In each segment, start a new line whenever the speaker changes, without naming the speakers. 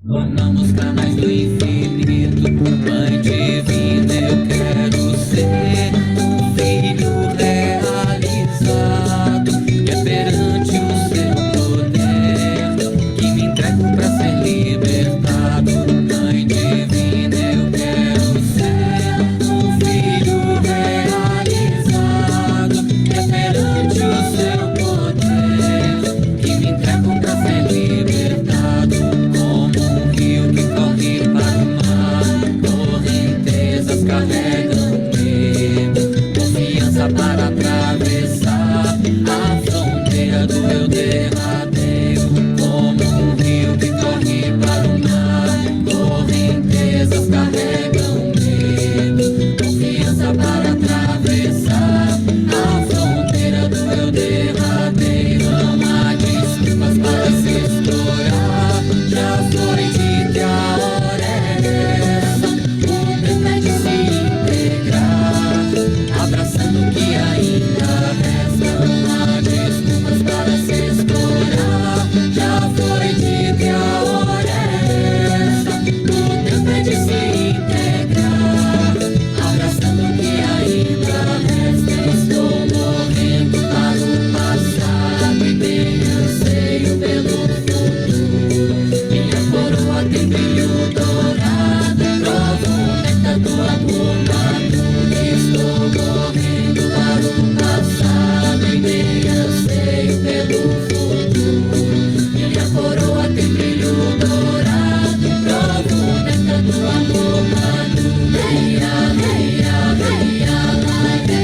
Tornamos canais do infinito. Mãe divina, eu quero ser um filho realizado, que é perante o seu poder que me entrego pra ser libertado. Mãe divina, eu quero ser um filho realizado, que é perante o seu poder que me entrego pra ser libertado. Como um rio que corre para o mar, correntezas carregam medo, confiança para atravessar a fronteira do meu derradeiro. Como um rio que corre para o mar, correntezas carregam medo, confiança para atravessar a fronteira do meu derradeiro. Não há desculpas para se explorar, já foi dita e a hora é essa. O tempo é de se integrar, abraçando o que ainda resta. Não há desculpas para se explorar, já foi dita e a hora é essa. O tempo é de se integrar, abraçando o que ainda resta. Estou morrendo para o passado e tenho anseio pelo futuro. Minha coroa tem brilho dourado, provo o néctar do amor maduro. Estou morrendo para o passado e tenho anseio pelo futuro. Minha coroa tem brilho dourado, provo o néctar do amor maduro. Leia, leia, leia, laie,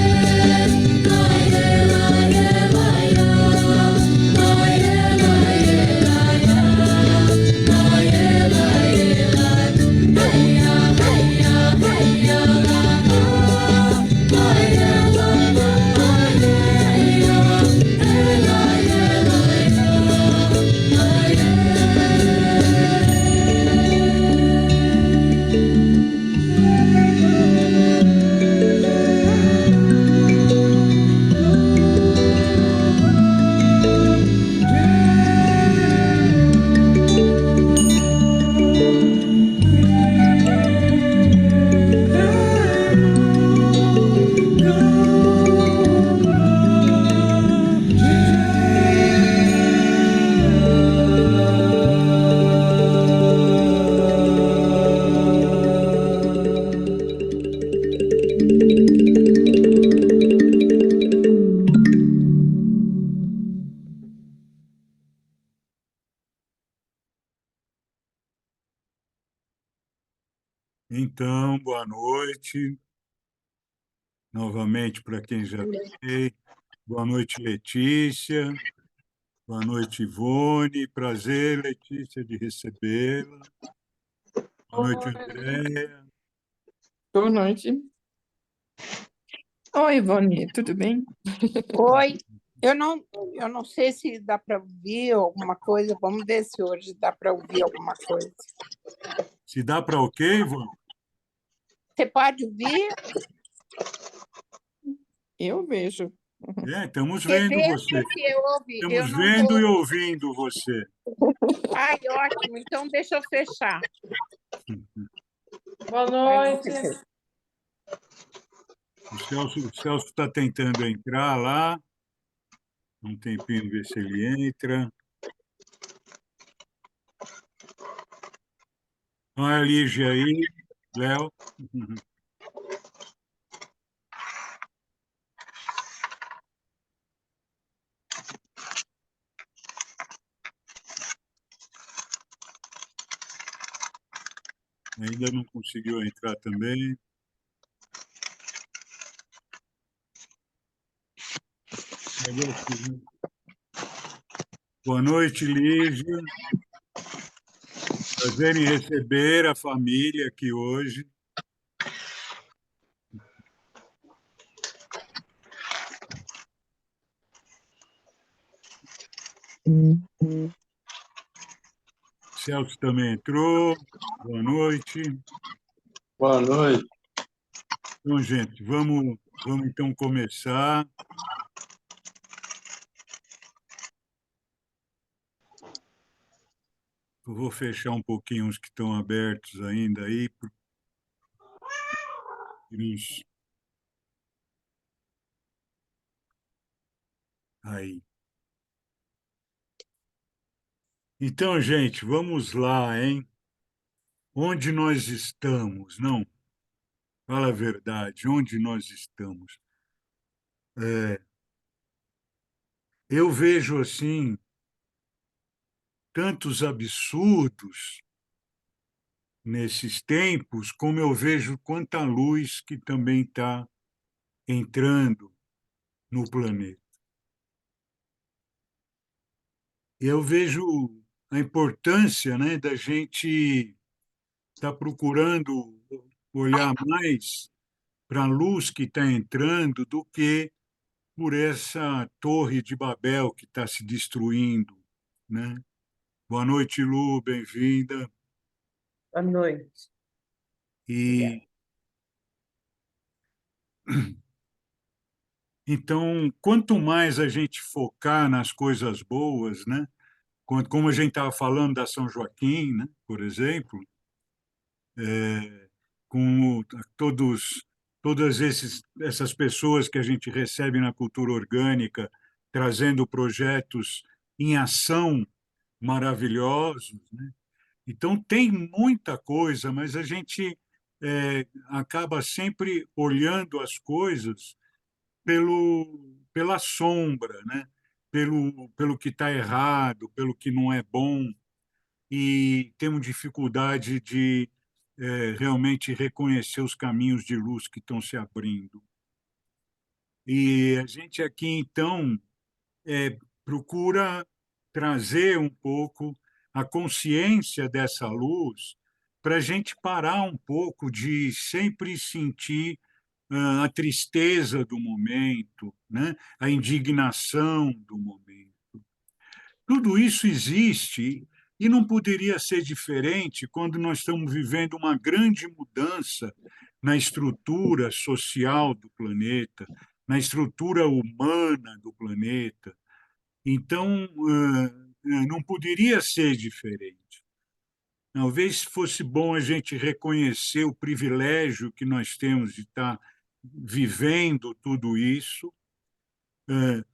laie, laie, laia, laie, laie, laia, laie, laie, laia, leia, leia, leia, laia, laia,
Então, boa noite, novamente para quem já veio. Boa noite, Letícia. Boa noite, Ivone. Prazer, Letícia, de recebê-la. Boa noite, Andréia.
Boa noite. Oi, Ivone, tudo bem?
Oi, eu não sei se dá para ouvir alguma coisa. Vamos ver se hoje dá para ouvir alguma coisa.
Se dá para o quê, Ivone?
Você pode ouvir?
Eu vejo.
Estamos
Você
vendo
vê
você.
porque eu ouvi. Eu
Estamos
não
vendo e
tô.
ouvindo você.
Ai, ótimo. Então deixa eu fechar.
Boa
Ai,
noite.
O Celso está tentando entrar lá. Um tempinho, ver se ele entra. Olha a Lígia aí, Léo. Ainda não conseguiu entrar também. Boa noite, Lígia. Prazer em receber a família aqui hoje. Celso também entrou. Boa noite.
Boa noite.
Então, gente, vamos então começar. Eu vou fechar um pouquinho os que estão abertos ainda aí. Isso. Aí. Então, gente, vamos lá, hein? Onde nós estamos? Não, fala a verdade, onde nós estamos? Eu vejo, assim, tantos absurdos nesses tempos, como eu vejo quanta luz que também está entrando no planeta. Eu vejo a importância, né, da gente estar procurando olhar mais para a luz que está entrando do que por essa torre de Babel que está se destruindo, né? Boa noite, Lu, bem-vinda.
Boa noite.
E então, quanto mais a gente focar nas coisas boas, né? Como a gente estava falando da São Joaquim, né? Por exemplo, com todas essas pessoas que a gente recebe na cultura orgânica, trazendo projetos em ação maravilhosos, né? Então, tem muita coisa, mas a gente acaba sempre olhando as coisas pela sombra, né? Pelo que está errado, pelo que não é bom, e temos dificuldade de realmente reconhecer os caminhos de luz que estão se abrindo. E a gente aqui, então, procura trazer um pouco a consciência dessa luz para a gente parar um pouco de sempre sentir a tristeza do momento, né? A indignação do momento. Tudo isso existe e não poderia ser diferente quando nós estamos vivendo uma grande mudança na estrutura social do planeta, na estrutura humana do planeta. Então, não poderia ser diferente. Talvez fosse bom a gente reconhecer o privilégio que nós temos de estar vivendo tudo isso,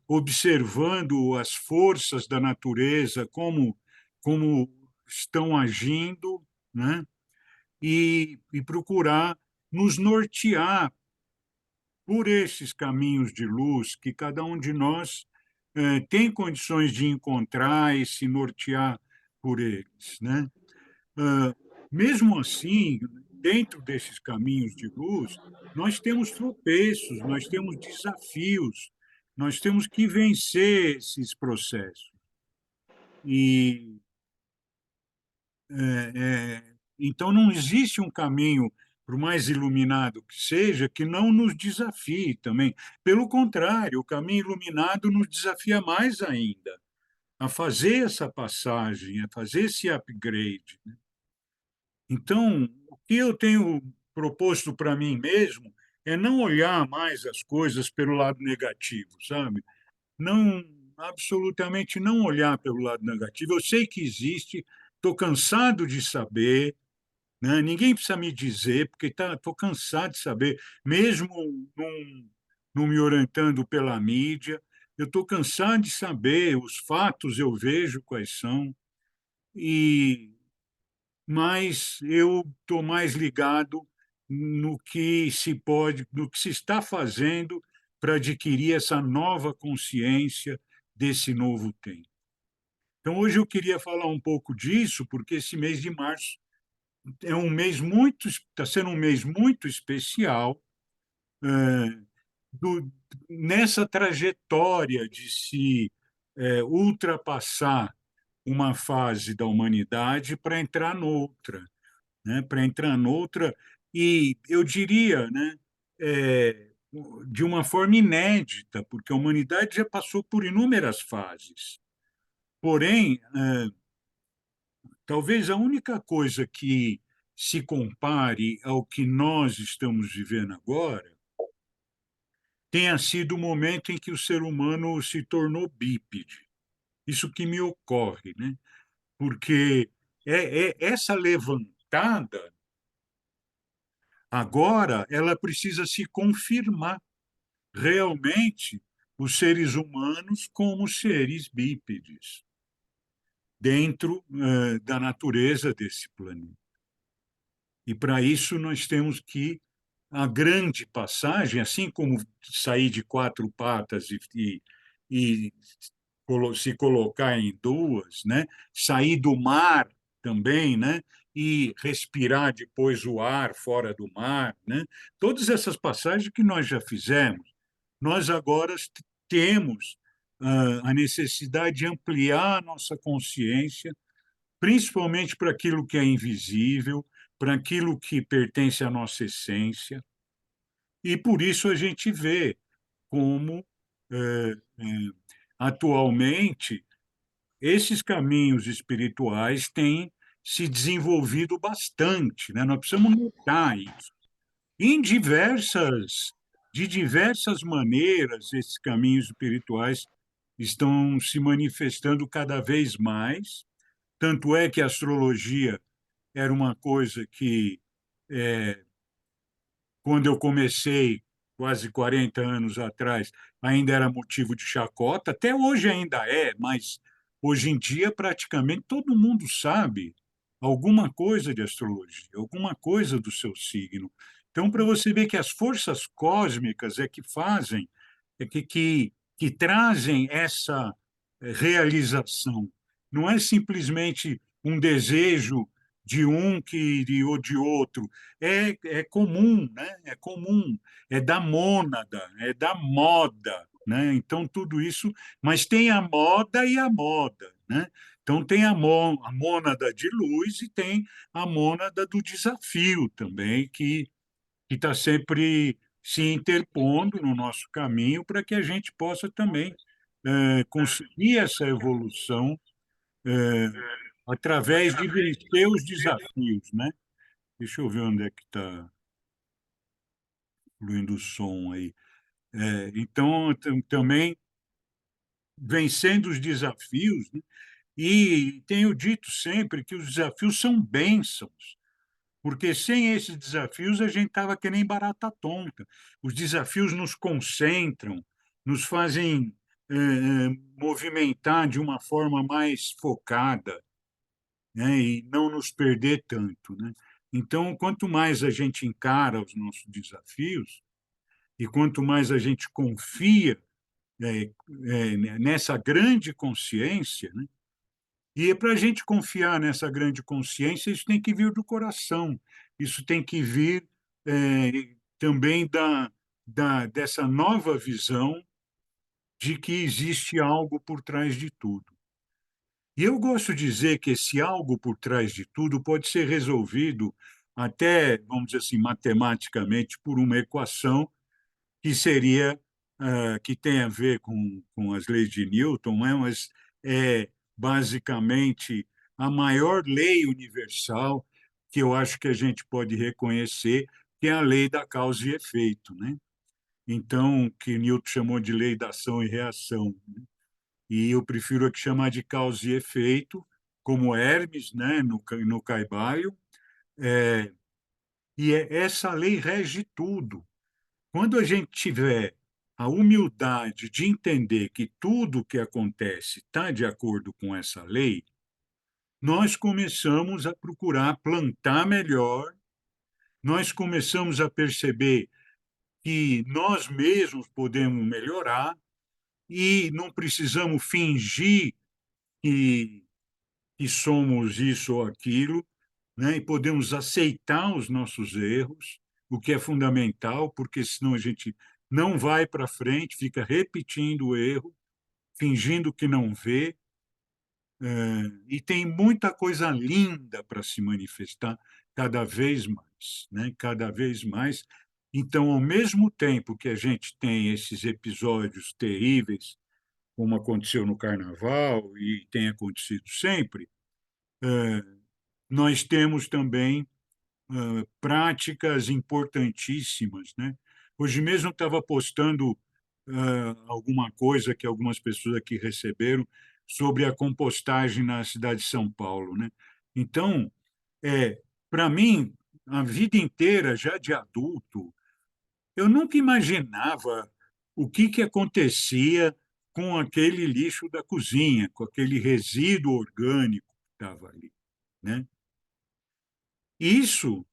observando as forças da natureza, como estão agindo, né? E procurar nos nortear por esses caminhos de luz que cada um de nós tem condições de encontrar e se nortear por eles, né? Ah, Mesmo assim, dentro desses caminhos de luz, nós temos tropeços, nós temos desafios, nós temos que vencer esses processos. E então não existe um caminho, por mais iluminado que seja, que não nos desafie também. Pelo contrário, o caminho iluminado nos desafia mais ainda a fazer essa passagem, a fazer esse upgrade. Então, o que eu tenho proposto para mim mesmo é não olhar mais as coisas pelo lado negativo, sabe? Não, absolutamente não olhar pelo lado negativo. Eu sei que existe, estou cansado de saber, né? Ninguém precisa me dizer, porque estou cansado de saber, mesmo não me orientando pela mídia, eu estou cansado de saber, os fatos eu vejo quais são, e mas eu estou mais ligado no que se pode, no que se está fazendo para adquirir essa nova consciência desse novo tempo. Então, hoje eu queria falar um pouco disso, porque esse mês de março é um mês muito, está sendo um mês muito especial do, nessa trajetória de se ultrapassar uma fase da humanidade para entrar noutra, né? Para entrar noutra, e eu diria, né, é, de uma forma inédita, porque a humanidade já passou por inúmeras fases. Porém, talvez a única coisa que se compare ao que nós estamos vivendo agora tenha sido o momento em que o ser humano se tornou bípede. Isso que me ocorre, né? Porque essa levantada, agora, ela precisa se confirmar realmente os seres humanos como seres bípedes dentro da natureza desse planeta. E para isso nós temos que a grande passagem, assim como sair de quatro patas e se colocar em duas, né? Sair do mar também, né? E respirar depois o ar fora do mar, né? Todas essas passagens que nós já fizemos, nós agora temos a necessidade de ampliar a nossa consciência, principalmente para aquilo que é invisível, para aquilo que pertence à nossa essência, e por isso a gente vê como, atualmente, esses caminhos espirituais têm se desenvolvido bastante, né? Nós precisamos notar isso. De diversas maneiras, esses caminhos espirituais estão se manifestando cada vez mais. Tanto é que a astrologia era uma coisa que, quando eu comecei, quase 40 anos atrás, ainda era motivo de chacota, até hoje ainda é, mas hoje em dia praticamente todo mundo sabe alguma coisa de astrologia, alguma coisa do seu signo. Então, para você ver que as forças cósmicas é que fazem, que trazem essa realização. Não é simplesmente um desejo de um ou de outro, é comum, né? É comum, é da mônada, é da moda, né? Então tudo isso, mas tem a moda e a moda, né? Então tem a mônada de luz e tem a mônada do desafio também, que está sempre se interpondo no nosso caminho para que a gente possa também conseguir essa evolução através de vencer os desafios, né? Deixa eu ver onde é que está fluindo o som aí. Então, também vencendo os desafios, né? E tenho dito sempre que os desafios são bênçãos, porque sem esses desafios a gente estava que nem barata tonta. Os desafios nos concentram, nos fazem movimentar de uma forma mais focada, né? E não nos perder tanto, né? Então, quanto mais a gente encara os nossos desafios e quanto mais a gente confia nessa grande consciência, né? E para a gente confiar nessa grande consciência, isso tem que vir do coração, isso tem que vir também dessa nova visão de que existe algo por trás de tudo. E eu gosto de dizer que esse algo por trás de tudo pode ser resolvido até, vamos dizer assim, matematicamente, por uma equação que seria, que tem a ver com as leis de Newton, né? Mas é basicamente a maior lei universal que eu acho que a gente pode reconhecer, que é a lei da causa e efeito, né? Então, que Newton chamou de lei da ação e reação, né? E eu prefiro aqui chamar de causa e efeito, como Hermes, né, no Caibalho, e essa lei rege tudo. Quando a gente tiver a humildade de entender que tudo o que acontece está de acordo com essa lei, nós começamos a procurar plantar melhor, nós começamos a perceber que nós mesmos podemos melhorar e não precisamos fingir que, que somos isso ou aquilo, né? E podemos aceitar os nossos erros, o que é fundamental, porque senão a gente não vai para frente, fica repetindo o erro, fingindo que não vê, e tem muita coisa linda para se manifestar cada vez mais, né? Cada vez mais. Então, ao mesmo tempo que a gente tem esses episódios terríveis, como aconteceu no Carnaval e tem acontecido sempre, nós temos também práticas importantíssimas, né? Hoje mesmo eu estava postando alguma coisa que algumas pessoas aqui receberam sobre a compostagem na cidade de São Paulo, né? Então, para mim, a vida inteira, já de adulto, eu nunca imaginava o que acontecia com aquele lixo da cozinha, com aquele resíduo orgânico que estava ali, né? Isso,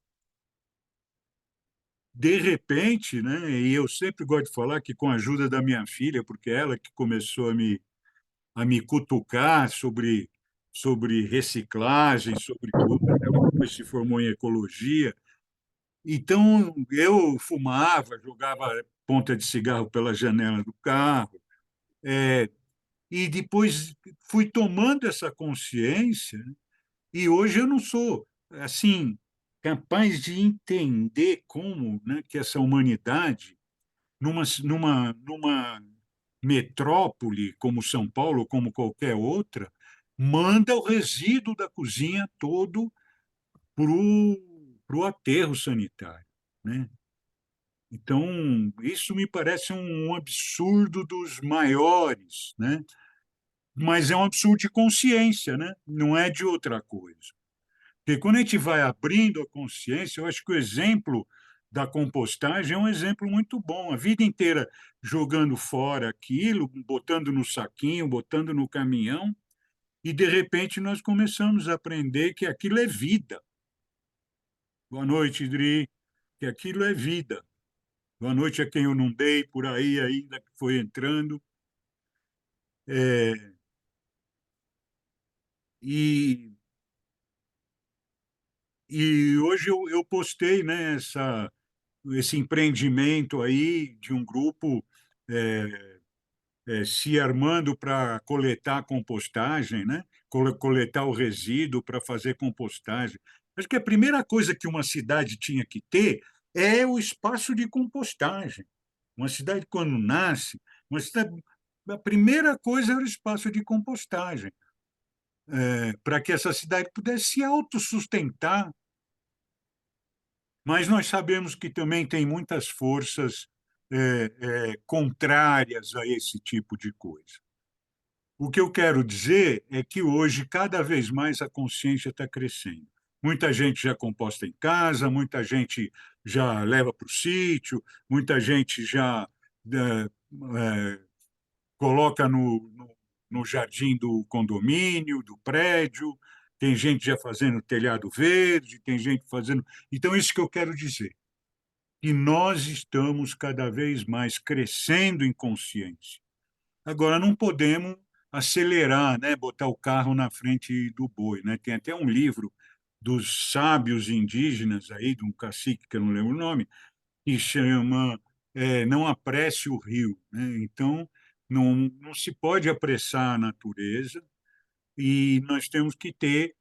de repente, né? E eu sempre gosto de falar que com a ajuda da minha filha, porque é ela que começou a me cutucar sobre reciclagem, sobre tudo, ela depois se formou em ecologia. Então, eu fumava, jogava ponta de cigarro pela janela do carro, e depois fui tomando essa consciência, né? E hoje eu não sou, assim, capaz de entender como, né, que essa humanidade, numa metrópole como São Paulo, como qualquer outra, manda o resíduo da cozinha todo para o aterro sanitário, né? Então, isso me parece um absurdo dos maiores, né? Mas é um absurdo de consciência, né? Não é de outra coisa. Porque quando a gente vai abrindo a consciência, eu acho que o exemplo da compostagem é um exemplo muito bom. A vida inteira jogando fora aquilo, botando no saquinho, botando no caminhão, e de repente nós começamos a aprender que aquilo é vida. Boa noite, Idri. Que aquilo é vida. Boa noite a quem eu não dei por aí ainda que foi entrando. É, e, e hoje eu postei, né, esse empreendimento aí de um grupo é, se armando para coletar compostagem, né? Coletar o resíduo para fazer compostagem. Acho que a primeira coisa que uma cidade tinha que ter é o espaço de compostagem. Uma cidade, quando nasce, a primeira coisa era o espaço de compostagem, para que essa cidade pudesse se autossustentar. Mas nós sabemos que também tem muitas forças contrárias a esse tipo de coisa. O que eu quero dizer é que hoje, cada vez mais, a consciência está crescendo. Muita gente já composta em casa, muita gente já leva para o sítio, muita gente já coloca no jardim do condomínio, do prédio, tem gente já fazendo telhado verde, tem gente fazendo. Então, isso que eu quero dizer, que nós estamos cada vez mais crescendo em consciência. Agora, não podemos acelerar, né? Botar o carro na frente do boi, né? Tem até um livro dos sábios indígenas aí, de um cacique que eu não lembro o nome, que chama Não Apresse o Rio, né? Então, não se pode apressar a natureza e nós temos que ter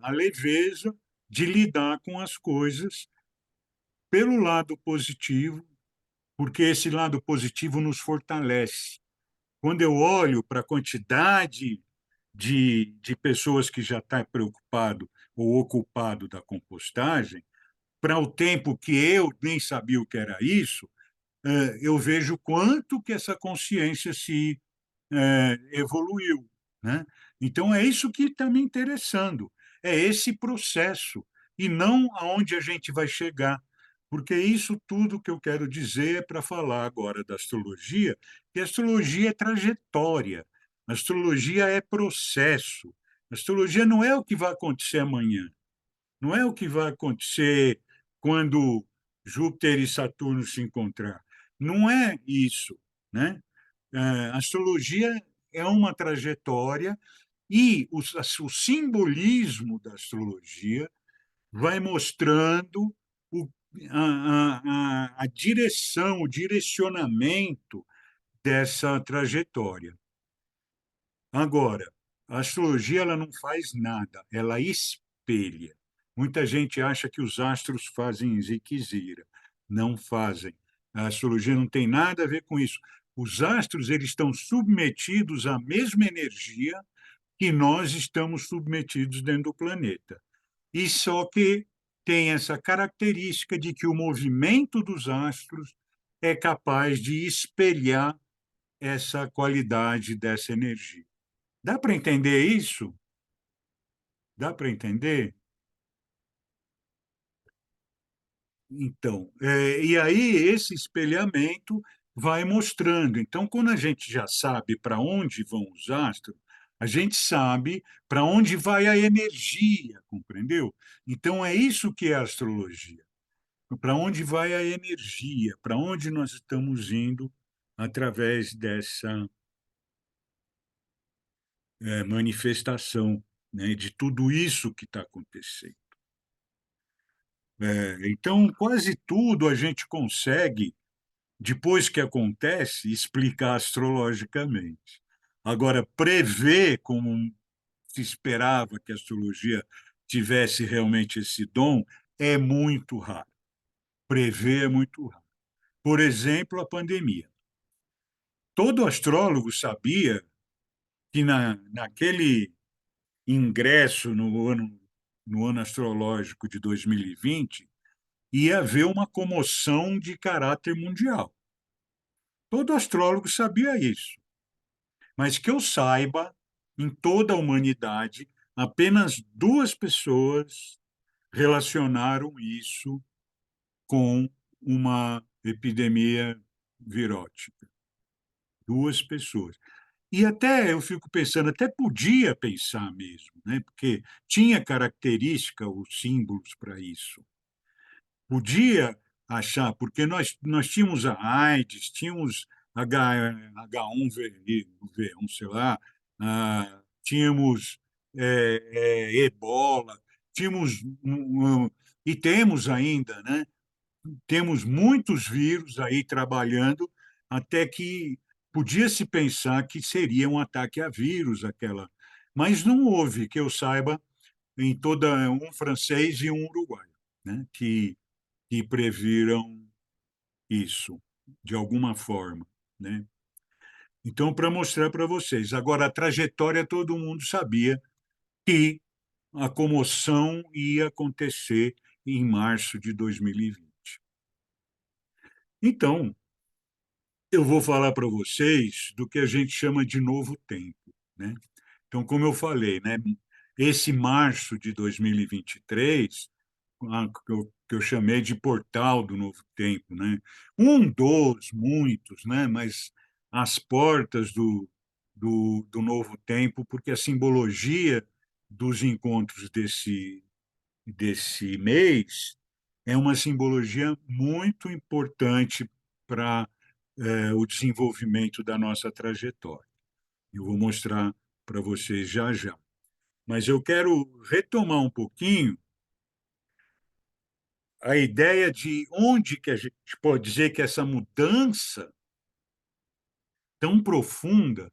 a leveza de lidar com as coisas pelo lado positivo, porque esse lado positivo nos fortalece. Quando eu olho para a quantidade de pessoas que já está preocupado ou ocupado da compostagem, para o tempo que eu nem sabia o que era isso, eu vejo quanto que essa consciência se evoluiu, né? Então é isso que está me interessando, é esse processo e não aonde a gente vai chegar, porque isso tudo que eu quero dizer é para falar agora da astrologia, que a astrologia é trajetória, a astrologia é processo, a astrologia não é o que vai acontecer amanhã, não é o que vai acontecer quando Júpiter e Saturno se encontrar. Não é isso, né? A astrologia é uma trajetória e o simbolismo da astrologia vai mostrando o, a direção, o direcionamento dessa trajetória. Agora, a astrologia ela não faz nada, ela espelha. Muita gente acha que os astros fazem ziquezira. Não fazem. A astrologia não tem nada a ver com isso. Os astros eles estão submetidos à mesma energia que nós estamos submetidos dentro do planeta. E só que tem essa característica de que o movimento dos astros é capaz de espelhar essa qualidade dessa energia. Dá para entender isso? Dá para entender? Então, e aí esse espelhamento vai mostrando. Então, quando a gente já sabe para onde vão os astros, a gente sabe para onde vai a energia, compreendeu? Então, é isso que é a astrologia. Para onde vai a energia, para onde nós estamos indo através dessa manifestação, né, de tudo isso que está acontecendo. Então, quase tudo a gente consegue, depois que acontece, explicar astrologicamente. Agora, prever como se esperava que a astrologia tivesse realmente esse dom é muito raro. Prever é muito raro. Por exemplo, a pandemia. Todo astrólogo sabia que naquele ingresso no ano astrológico de 2020 ia haver uma comoção de caráter mundial. Todo astrólogo sabia isso. Mas que eu saiba, em toda a humanidade, apenas 2 pessoas relacionaram isso com uma epidemia virótica. 2 pessoas. E até eu fico pensando, até podia pensar mesmo, né? Porque tinha característica, os símbolos para isso. Podia achar, porque nós tínhamos a AIDS, tínhamos H1V1, sei lá, tínhamos ebola, tínhamos, e temos ainda, né? Temos muitos vírus aí trabalhando, até que podia-se pensar que seria um ataque a vírus aquela, mas não houve, que eu saiba, em toda um francês e um uruguaio, né, que previram isso de alguma forma, né? Então, para mostrar para vocês, agora a trajetória todo mundo sabia que a comoção ia acontecer em março de 2020. Então, eu vou falar para vocês do que a gente chama de novo tempo, né? Então, como eu falei, né, esse março de 2023, que eu chamei de portal do novo tempo, né? Um dos muitos, né? Mas as portas do novo tempo, porque a simbologia dos encontros desse mês é uma simbologia muito importante para o desenvolvimento da nossa trajetória. Eu vou mostrar para vocês já já. Mas eu quero retomar um pouquinho a ideia de onde que a gente pode dizer que essa mudança tão profunda,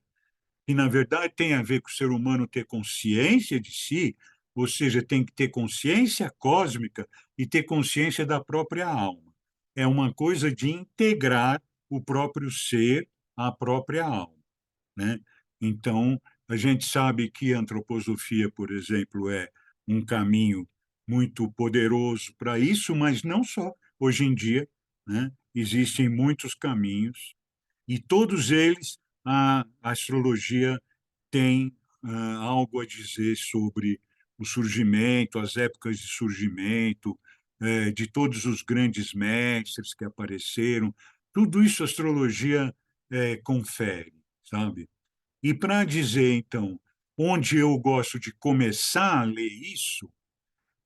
que na verdade tem a ver com o ser humano ter consciência de si, ou seja, tem que ter consciência cósmica e ter consciência da própria alma. É uma coisa de integrar o próprio ser à própria alma, né? Então, a gente sabe que a antroposofia, por exemplo, é um caminho muito poderoso para isso, mas não só. Hoje em dia, né, existem muitos caminhos e todos eles a astrologia tem algo a dizer sobre o surgimento, as épocas de surgimento, de todos os grandes mestres que apareceram. Tudo isso a astrologia confere, sabe? E para dizer, então, onde eu gosto de começar a ler isso,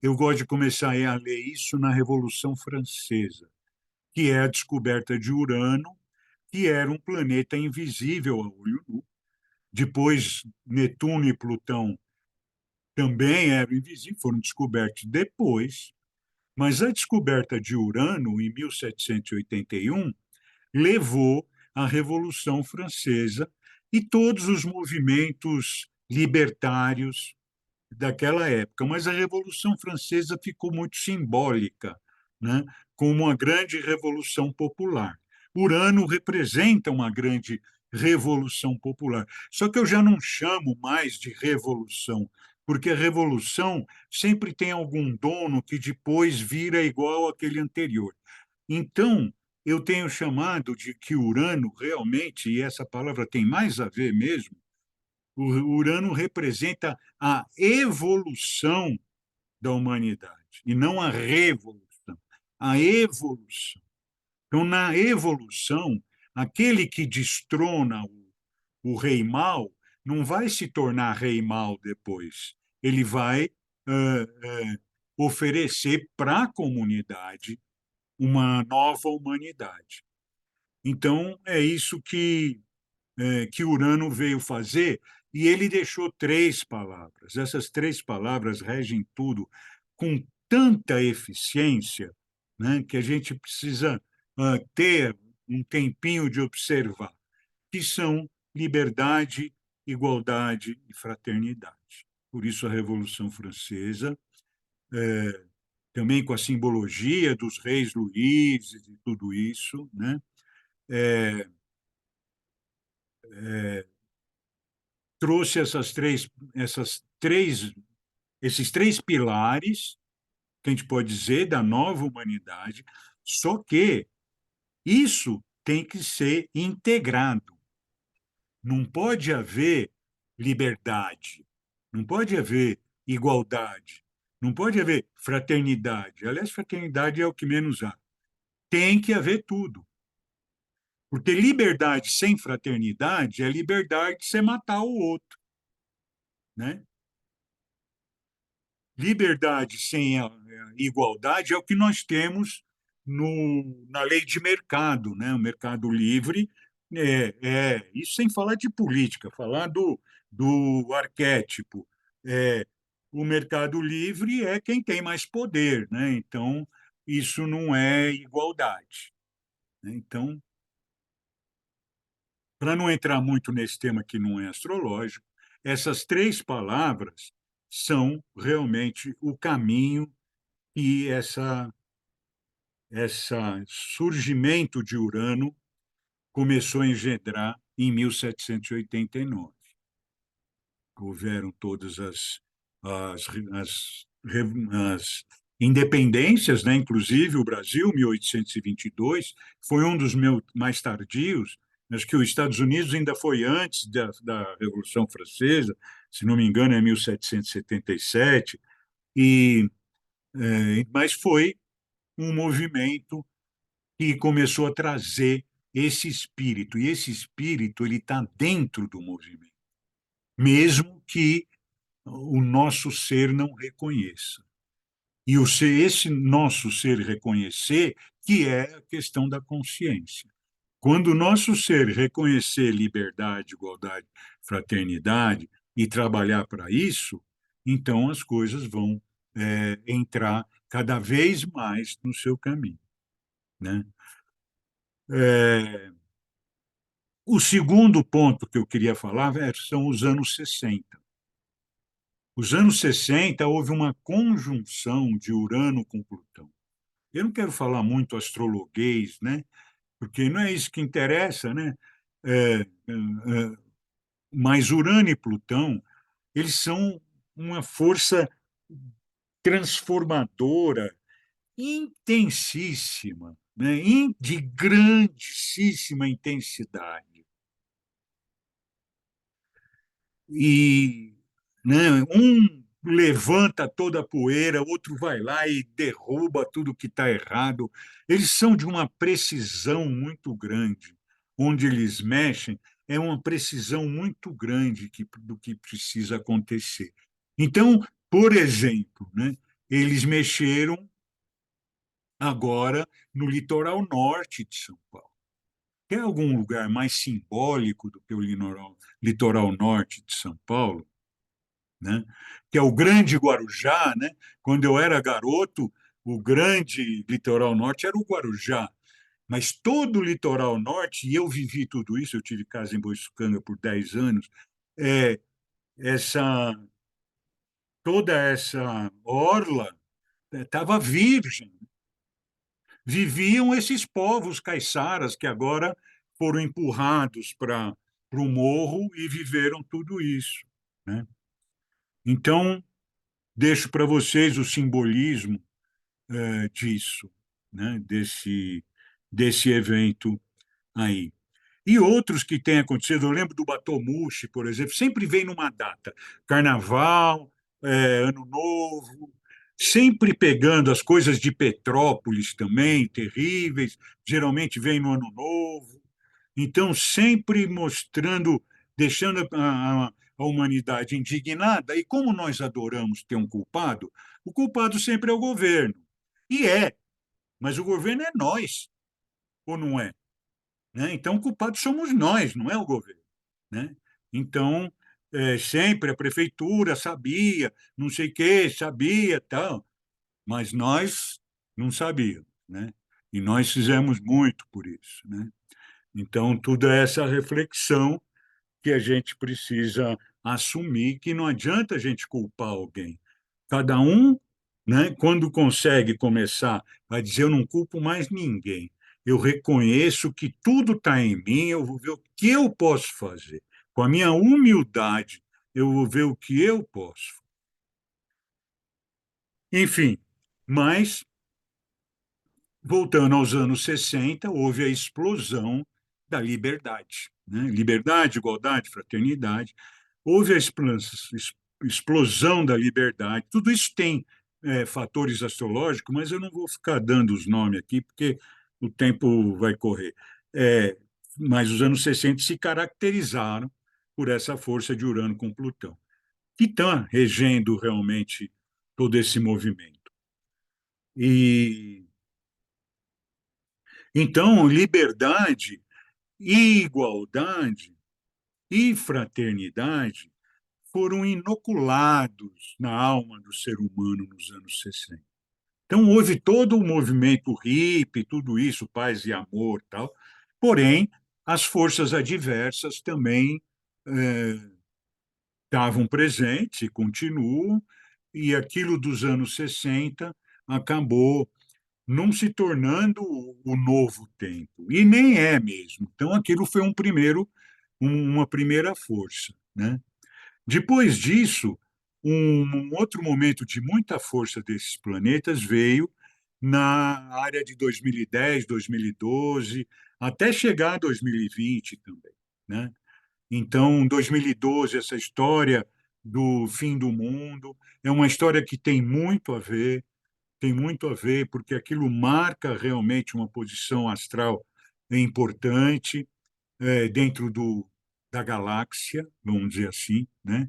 eu gosto de começar a ler isso na Revolução Francesa, que é a descoberta de Urano, que era um planeta invisível a olho nu. Depois, Netuno e Plutão também eram invisíveis, foram descobertos depois, mas a descoberta de Urano, em 1781, levou à Revolução Francesa e todos os movimentos libertários daquela época. Mas a Revolução Francesa ficou muito simbólica, né, como uma grande revolução popular. Urano representa uma grande revolução popular. Só que eu já não chamo mais de revolução, porque a revolução sempre tem algum dono que depois vira igual àquele anterior. Então, eu tenho chamado de que Urano realmente, e essa palavra tem mais a ver mesmo, O Urano representa a evolução da humanidade, e não a revolução, a evolução. Então, na evolução, aquele que destrona o rei mau não vai se tornar rei mau depois. Ele vai oferecer para a comunidade uma nova humanidade. Então, é isso que Urano veio fazer, e ele deixou 3 palavras. Essas 3 palavras regem tudo com tanta eficiência, né, que a gente precisa ter um tempinho de observar, que são liberdade, igualdade e fraternidade. Por isso a Revolução Francesa, também com a simbologia dos reis Luíses e tudo isso, né, trouxe esses 3 pilares, que a gente pode dizer, da nova humanidade, só que isso tem que ser integrado. Não pode haver liberdade, não pode haver igualdade, não pode haver fraternidade. Aliás, fraternidade é o que menos há. Tem que haver tudo. Porque liberdade sem fraternidade é liberdade de você matar o outro, né? Liberdade sem a igualdade é o que nós temos na lei de mercado, né? O mercado livre isso sem falar de política, falar do arquétipo. O mercado livre é quem tem mais poder, né? Então, isso não é igualdade, né? Então, para não entrar muito nesse tema que não é astrológico, essas 3 palavras são realmente o caminho e essa surgimento de Urano começou a engendrar em 1789. Houveram todas as, as independências, né? Inclusive o Brasil, 1822, foi um dos mais tardios. Acho que os Estados Unidos ainda foi antes da Revolução Francesa, se não me engano, é 1777, mas foi um movimento que começou a trazer esse espírito, e esse espírito ele está dentro do movimento, mesmo que o nosso ser não reconheça. E esse nosso ser reconhecer, que é a questão da consciência. Quando o nosso ser reconhecer liberdade, igualdade, fraternidade e trabalhar para isso, então as coisas vão entrar cada vez mais no seu caminho, né? O segundo ponto que eu queria falar são os anos 60. Os anos 60 houve uma conjunção de Urano com Plutão. Eu não quero falar muito astrologuês, né? Porque não é isso que interessa, né? Mas Urano e Plutão, eles são uma força transformadora intensíssima, né? De grandíssima intensidade. E, né, um levanta toda a poeira, outro vai lá e derruba tudo que está errado. Eles são de uma precisão muito grande. Onde eles mexem é uma precisão muito grande do que precisa acontecer. Então, por exemplo, né, eles mexeram agora no litoral norte de São Paulo. Tem algum lugar mais simbólico do que o litoral norte de São Paulo, né? Que é o Grande Guarujá, né? Quando eu era garoto, o grande litoral norte era o Guarujá, mas todo o litoral norte, e eu vivi tudo isso, eu tive casa em Boiçucanga por 10 anos, é, essa, toda essa orla estava virgem. Viviam esses povos caiçaras que agora foram empurrados para o morro e viveram tudo isso, né? Então, deixo para vocês o simbolismo disso, né? Desse evento aí. E outros que têm acontecido, eu lembro do Batomushi, por exemplo, sempre vem numa data, Carnaval, Ano Novo, sempre pegando as coisas de Petrópolis também, terríveis, geralmente vem no Ano Novo. Então, sempre mostrando, deixando a humanidade indignada. E como nós adoramos ter um culpado, o culpado sempre é o governo. E mas o governo é nós, ou não é? Né? Então, culpados somos nós, não é o governo. Né? Então, sempre a prefeitura sabia, não sei o quê, sabia, tal, mas nós não sabíamos. Né? E nós fizemos muito por isso. Né? Então, tudo é essa reflexão que a gente precisa assumir, que não adianta a gente culpar alguém. Cada um, né, quando consegue começar a dizer eu não culpo mais ninguém, eu reconheço que tudo está em mim, eu vou ver o que eu posso fazer. Com a minha humildade, eu vou ver o que eu posso. Enfim, mas, voltando aos anos 60, houve a explosão da liberdade. Né? Liberdade, igualdade, fraternidade. Houve a explosão da liberdade. Tudo isso tem fatores astrológicos, mas eu não vou ficar dando os nomes aqui, porque o tempo vai correr. Mas os anos 60 se caracterizaram por essa força de Urano com Plutão, que está regendo realmente todo esse movimento. E então, liberdade, igualdade e fraternidade foram inoculados na alma do ser humano nos anos 60. Então, houve todo o movimento hippie, tudo isso, paz e amor, tal. Porém, as forças adversas também estavam presentes e continuam, e aquilo dos anos 60 acabou não se tornando o novo tempo, e nem é mesmo. Então, aquilo foi uma primeira força. Né? Depois disso, um outro momento de muita força desses planetas veio na área de 2010, 2012, até chegar a 2020 também. Né? Então, 2012, essa história do fim do mundo, é uma história que tem muito a ver, porque aquilo marca realmente uma posição astral importante dentro da galáxia, vamos dizer assim, né?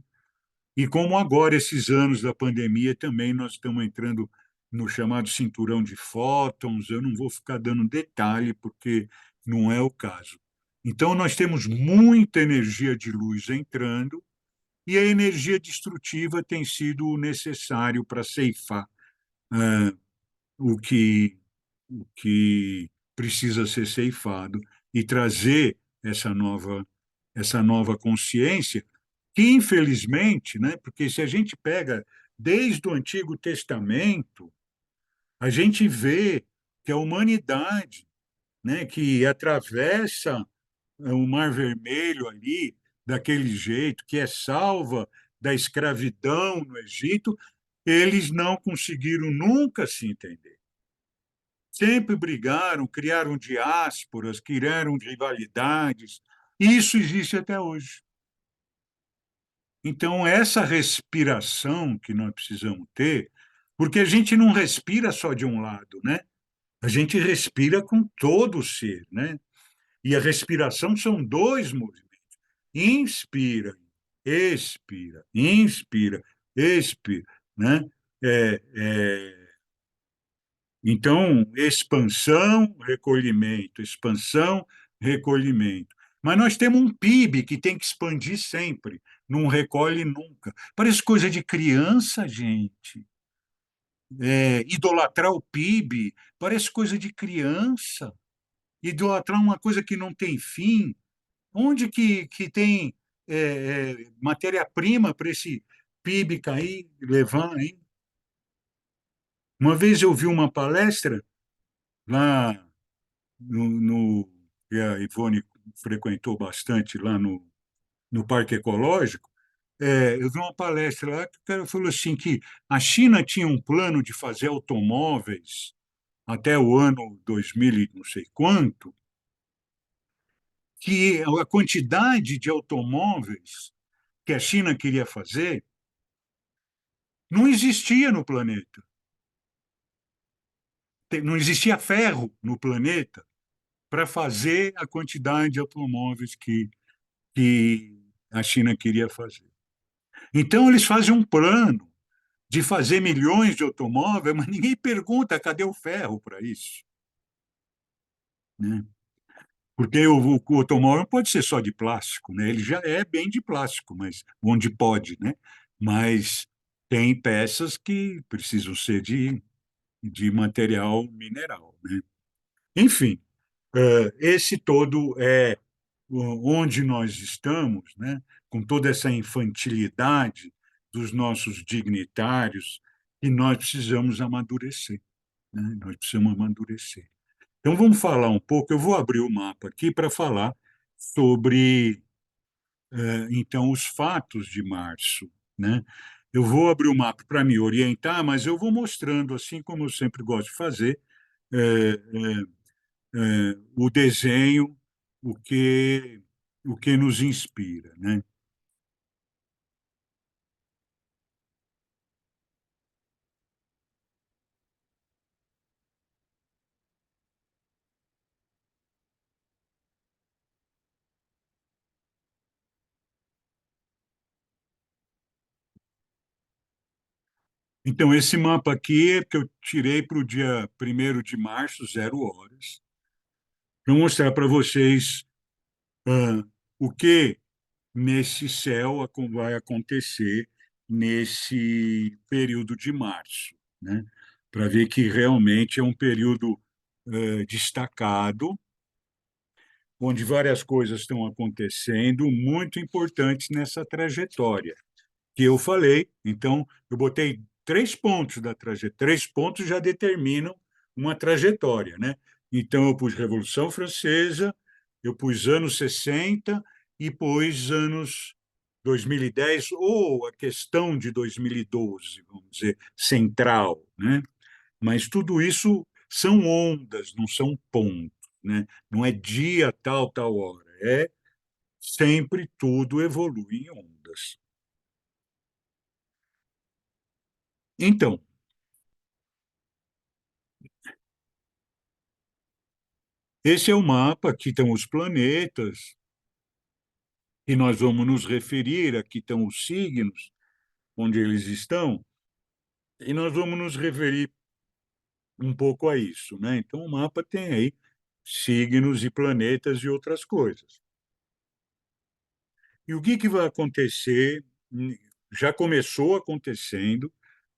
E como agora, esses anos da pandemia, também nós estamos entrando no chamado cinturão de fótons, eu não vou ficar dando detalhe, porque não é o caso. Então, nós temos muita energia de luz entrando, e a energia destrutiva tem sido necessário para ceifar o que, o que precisa ser ceifado e trazer essa nova consciência, que infelizmente, né, porque se a gente pega desde o Antigo Testamento, a gente vê que a humanidade, né, que atravessa o Mar Vermelho ali, daquele jeito, que é salva da escravidão no Egito, eles não conseguiram nunca se entender. Sempre brigaram, criaram diásporas, criaram rivalidades. E isso existe até hoje. Então, essa respiração que nós precisamos ter, porque a gente não respira só de um lado, né? A gente respira com todo o ser, né? E a respiração são dois movimentos. Inspira, expira, inspira, expira, né? É, é, Então, expansão, recolhimento. Mas nós temos um PIB que tem que expandir sempre, não recolhe nunca. Parece coisa de criança, gente. Idolatrar o PIB parece coisa de criança. Idolatrar uma coisa que não tem fim. Onde que tem matéria-prima para esse PIB cair, levar, hein? Uma vez eu vi uma palestra lá que a Ivone frequentou bastante lá no Parque Ecológico. Eu vi uma palestra lá que o cara falou assim que a China tinha um plano de fazer automóveis até o ano 2000 e não sei quanto, que a quantidade de automóveis que a China queria fazer não existia no planeta. Não existia ferro no planeta para fazer a quantidade de automóveis que a China queria fazer. Então, eles fazem um plano de fazer milhões de automóveis, mas ninguém pergunta cadê o ferro para isso. Né? Porque o automóvel não pode ser só de plástico, né? Ele já é bem de plástico, mas onde pode, né? Mas tem peças que precisam ser de material mineral, né? Enfim, esse todo é onde nós estamos, né? Com toda essa infantilidade dos nossos dignitários, e nós precisamos amadurecer, né? Nós precisamos amadurecer. Então, vamos falar um pouco. Eu vou abrir o mapa aqui para falar sobre, então, os fatos de março, né? Eu vou abrir o mapa para me orientar, mas eu vou mostrando, assim como eu sempre gosto de fazer, eh, o desenho, o que, o que nos inspira, né? Então, esse mapa aqui é que eu tirei para o dia 1º de março, 0 horas, para mostrar para vocês o que nesse céu vai acontecer nesse período de março, né? Para ver que realmente é um período destacado, onde várias coisas estão acontecendo muito importantes nessa trajetória que eu falei. Então, eu botei 3 pontos da trajetória. 3 pontos já determinam uma trajetória, né? Então, eu pus Revolução Francesa, eu pus anos 60 e pus anos 2010, ou a questão de 2012, vamos dizer, central, né? Mas tudo isso são ondas, não são pontos, né? Não é dia tal, tal hora. É sempre tudo evolui em ondas. Então, esse é o mapa, aqui estão os planetas, e nós vamos nos referir, aqui estão os signos, onde eles estão, e nós vamos nos referir um pouco a isso, né? Então, o mapa tem aí signos e planetas e outras coisas. E o que vai acontecer? Já começou acontecendo,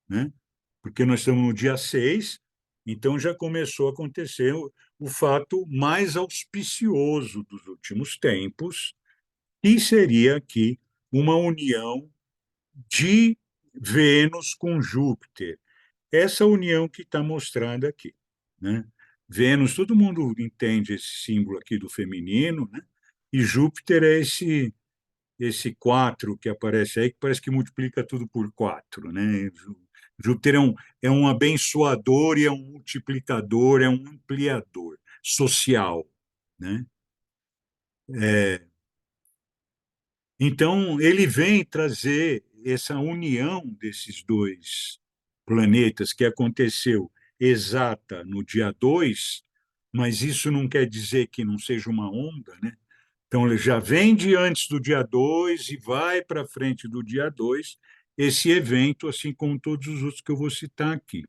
né? Porque nós estamos no dia 6, então já começou a acontecer o fato mais auspicioso dos últimos tempos, que seria aqui uma união de Vênus com Júpiter. Essa união que está mostrada aqui, né? Vênus, todo mundo entende esse símbolo aqui do feminino, né? E Júpiter é esse 4 que aparece aí, que parece que multiplica tudo por 4, né? Júpiter é um abençoador e é um multiplicador, é um ampliador social, né? Então, ele vem trazer essa união desses dois planetas que aconteceu exata no dia 2, mas isso não quer dizer que não seja uma onda, né? Então, ele já vem de antes do dia 2 e vai para frente do dia 2 esse evento, assim como todos os outros que eu vou citar aqui.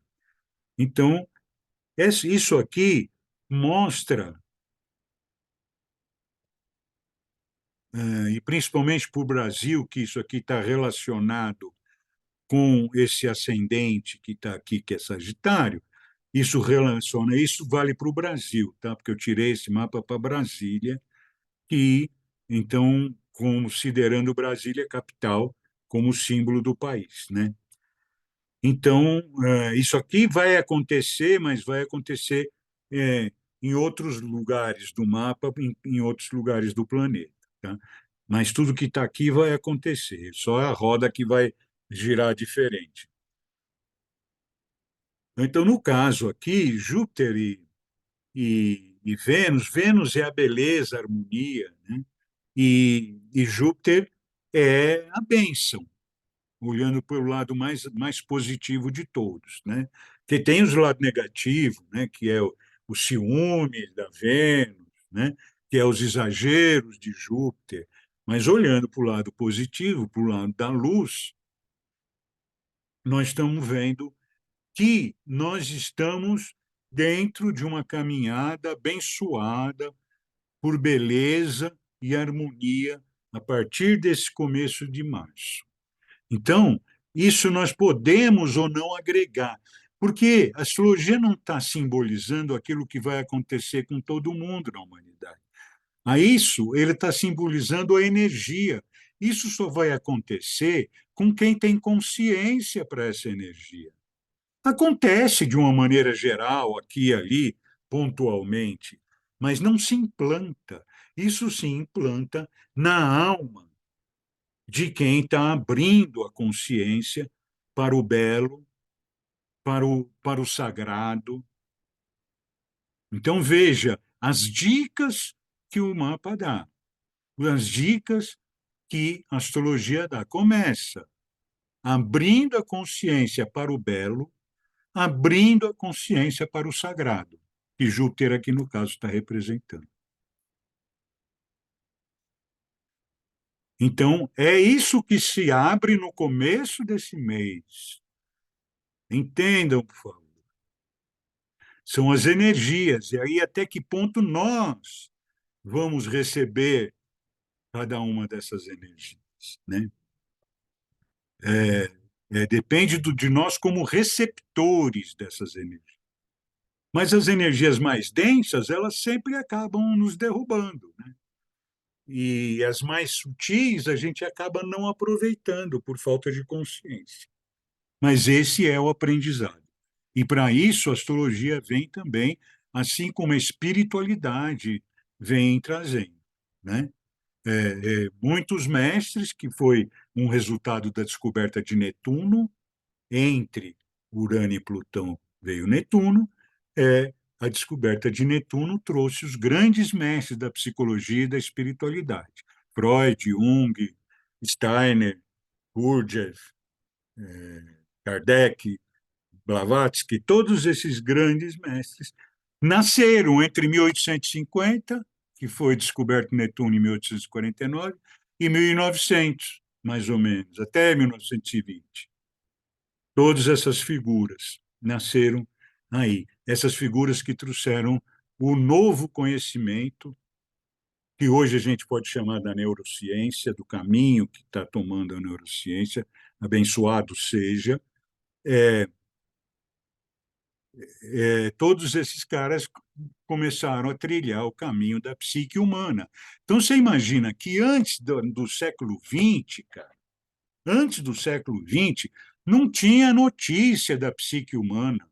Então, isso aqui mostra, e principalmente para o Brasil, que isso aqui está relacionado com esse ascendente que está aqui, que é Sagitário, isso relaciona, isso vale para o Brasil, tá? Porque eu tirei esse mapa para Brasília, e então, considerando Brasília capital como símbolo do país, né? Então, isso aqui vai acontecer, mas vai acontecer em outros lugares do mapa, em outros lugares do planeta, tá? Mas tudo que está aqui vai acontecer, só a roda que vai girar diferente. Então, no caso aqui, Júpiter e e Vênus. Vênus é a beleza, a harmonia, né? E Júpiter é a bênção, olhando pelo lado mais positivo de todos, né? Porque tem os lados negativos, né? Que é o ciúme da Vênus, né? Que é os exageros de Júpiter. Mas olhando para o lado positivo, para o lado da luz, nós estamos vendo que nós estamos dentro de uma caminhada abençoada por beleza e harmonia a partir desse começo de março. Então, isso nós podemos ou não agregar, porque a astrologia não está simbolizando aquilo que vai acontecer com todo mundo na humanidade. A isso, ele está simbolizando a energia. Isso só vai acontecer com quem tem consciência para essa energia. Acontece de uma maneira geral, aqui e ali, pontualmente, mas não se implanta. Isso se implanta na alma de quem está abrindo a consciência para o belo, para o sagrado. Então, veja as dicas que o mapa dá, as dicas que a astrologia dá. Começa abrindo a consciência para o belo, abrindo a consciência para o sagrado, que Júpiter aqui no caso está representando. Então, é isso que se abre no começo desse mês. Entendam, por favor. São as energias, e aí até que ponto nós vamos receber cada uma dessas energias, né? Depende de nós como receptores dessas energias. Mas as energias mais densas, elas sempre acabam nos derrubando, né? E as mais sutis a gente acaba não aproveitando por falta de consciência. Mas esse é o aprendizado. E para isso a astrologia vem também, assim como a espiritualidade vem trazendo, né? Muitos mestres, que foi um resultado da descoberta de Netuno, entre Urano e Plutão veio Netuno, a descoberta de Netuno trouxe os grandes mestres da psicologia e da espiritualidade. Freud, Jung, Steiner, Gurdjieff, Kardec, Blavatsky, todos esses grandes mestres nasceram entre 1850, que foi descoberto Netuno em 1849, e 1900, mais ou menos, até 1920. Todas essas figuras nasceram aí. Essas figuras que trouxeram o novo conhecimento, que hoje a gente pode chamar da neurociência, do caminho que está tomando a neurociência, abençoado seja. Todos esses caras começaram a trilhar o caminho da psique humana. Então, você imagina que antes do século XX, cara, antes do século XX, não tinha notícia da psique humana,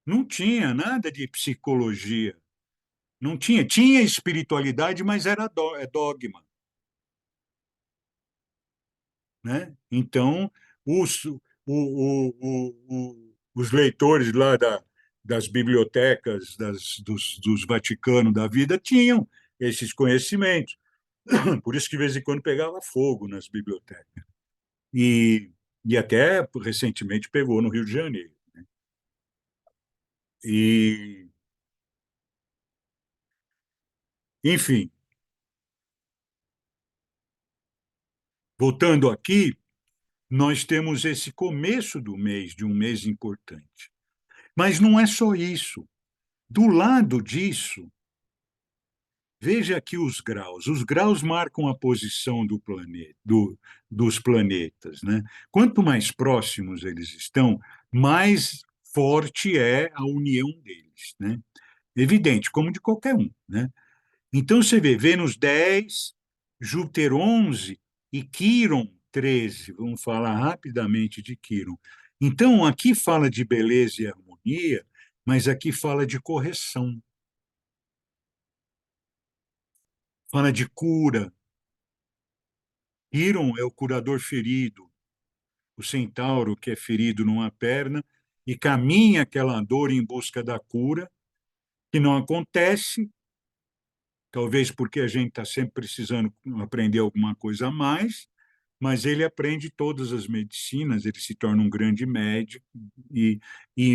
não tinha nada de psicologia, não tinha. Tinha espiritualidade, mas era dogma, né? Então, os, os leitores lá das bibliotecas dos Vaticanos da vida tinham esses conhecimentos. Por isso que, de vez em quando, pegava fogo nas bibliotecas. E até recentemente pegou no Rio de Janeiro, né? Enfim, voltando aqui, nós temos esse começo do mês, de um mês importante. Mas não é só isso. Do lado disso, veja aqui os graus. Os graus marcam a posição dos planetas, né? Quanto mais próximos eles estão, mais forte é a união deles, né? Evidente, como de qualquer um, né? Então, você vê Vênus 10, Júpiter 11 e Quíron 13. Vamos falar rapidamente de Quíron. Então, aqui fala de beleza e harmonia, mas aqui fala de correção. Fala de cura. Quíron é o curador ferido, o centauro que é ferido numa perna e caminha aquela dor em busca da cura, que não acontece, talvez porque a gente está sempre precisando aprender alguma coisa a mais, mas ele aprende todas as medicinas, ele se torna um grande médico e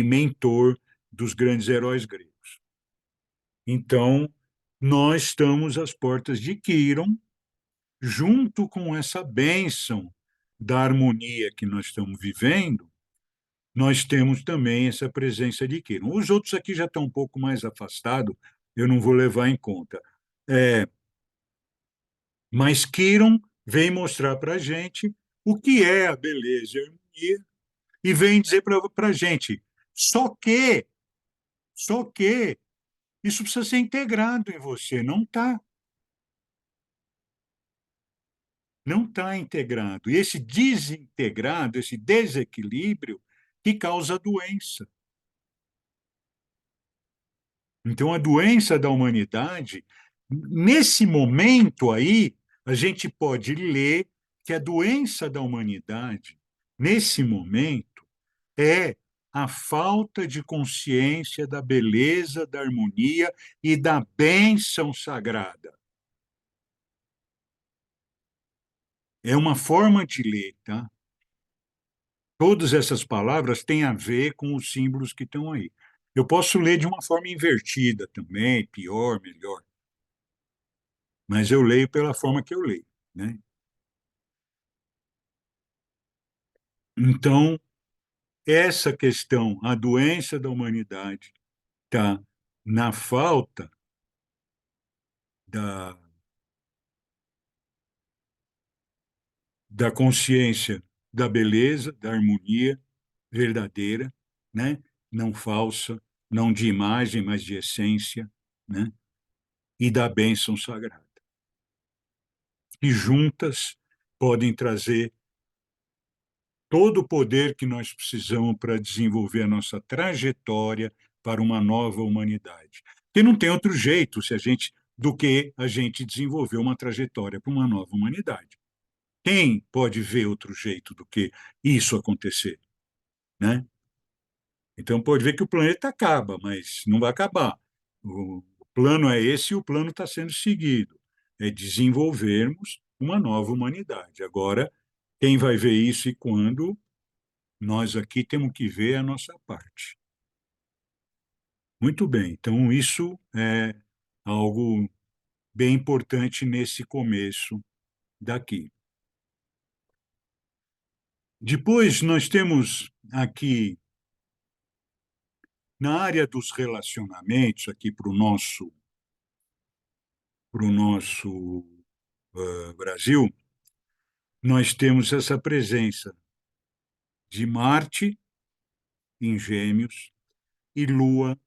mentor dos grandes heróis gregos. Então, nós estamos às portas de Quirón, junto com essa bênção da harmonia que nós estamos vivendo, nós temos também essa presença de Quirón. Os outros aqui já estão um pouco mais afastados, eu não vou levar em conta. Mas Quirón vem mostrar para a gente o que é a beleza e a harmonia e vem dizer para a gente, só que isso precisa ser integrado em você, não está. Não está integrado. E esse desintegrado, esse desequilíbrio, que causa doença. Então, a doença da humanidade, nesse momento aí, a gente pode ler que a doença da humanidade, nesse momento, é a falta de consciência da beleza, da harmonia e da bênção sagrada. É uma forma de ler, tá? Todas essas palavras têm a ver com os símbolos que estão aí. Eu posso ler de uma forma invertida também, pior, melhor. Mas eu leio pela forma que eu leio, né? Então, essa questão, a doença da humanidade, está na falta da, da consciência da beleza, da harmonia verdadeira, né? Não falsa, não de imagem, mas de essência, né? E da bênção sagrada. E juntas podem trazer todo o poder que nós precisamos para desenvolver a nossa trajetória para uma nova humanidade. Porque não tem outro jeito do que a gente desenvolver uma trajetória para uma nova humanidade. Quem pode ver outro jeito do que isso acontecer, né? Então pode ver que o planeta acaba, mas não vai acabar. O plano é esse e o plano está sendo seguido. É desenvolvermos uma nova humanidade. Agora, quem vai ver isso e quando, nós aqui temos que ver a nossa parte. Muito bem, então isso é algo bem importante nesse começo daqui. Depois, nós temos aqui, na área dos relacionamentos, aqui para o nosso Brasil, nós temos essa presença de Marte em Gêmeos e Lua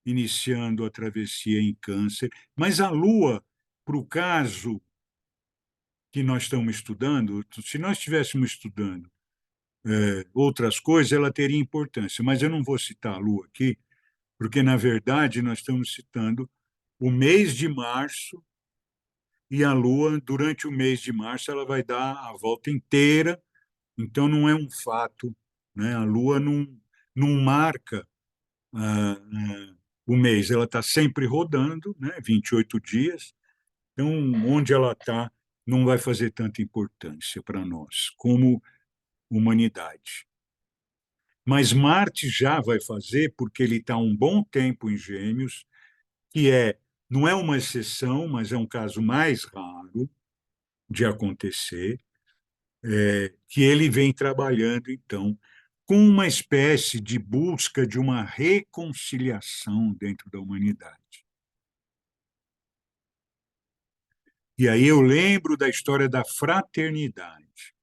iniciando a travessia em Câncer. Mas a Lua, para o caso que nós estamos estudando, se nós estivéssemos estudando outras coisas, ela teria importância. Mas eu não vou citar a Lua aqui, porque, na verdade, nós estamos citando o mês de março, e a Lua, durante o mês de março, ela vai dar a volta inteira, então não é um fato, né? A Lua não marca o mês, ela está sempre rodando, né? 28 dias, então onde ela está não vai fazer tanta importância para nós, como humanidade. Mas Marte já vai fazer, porque ele está um bom tempo em Gêmeos, que não é uma exceção, mas é um caso mais raro de acontecer, que ele vem trabalhando, então, com uma espécie de busca de uma reconciliação dentro da humanidade. E aí eu lembro da história da fraternidade.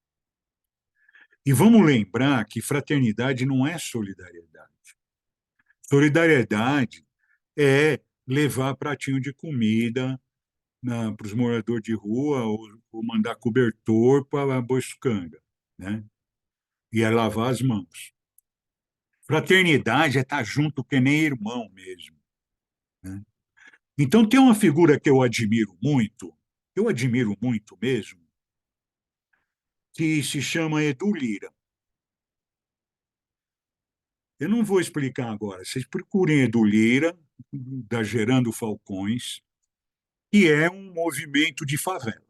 E vamos lembrar que fraternidade não é solidariedade. Solidariedade é levar pratinho de comida para os moradores de rua ou mandar cobertor para a Boiçucanga, né? E é lavar as mãos. Fraternidade é estar junto que nem irmão mesmo, né? Então tem uma figura que eu admiro muito mesmo, que se chama Edu Lira. Eu não vou explicar agora. Vocês procurem Edu Lira, da Gerando Falcões, que é um movimento de favela,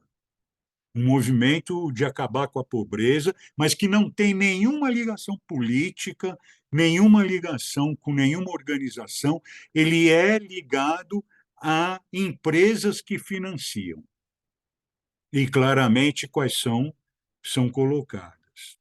um movimento de acabar com a pobreza, mas que não tem nenhuma ligação política, nenhuma ligação com nenhuma organização. Ele é ligado a empresas que financiam. E claramente quais são colocadas.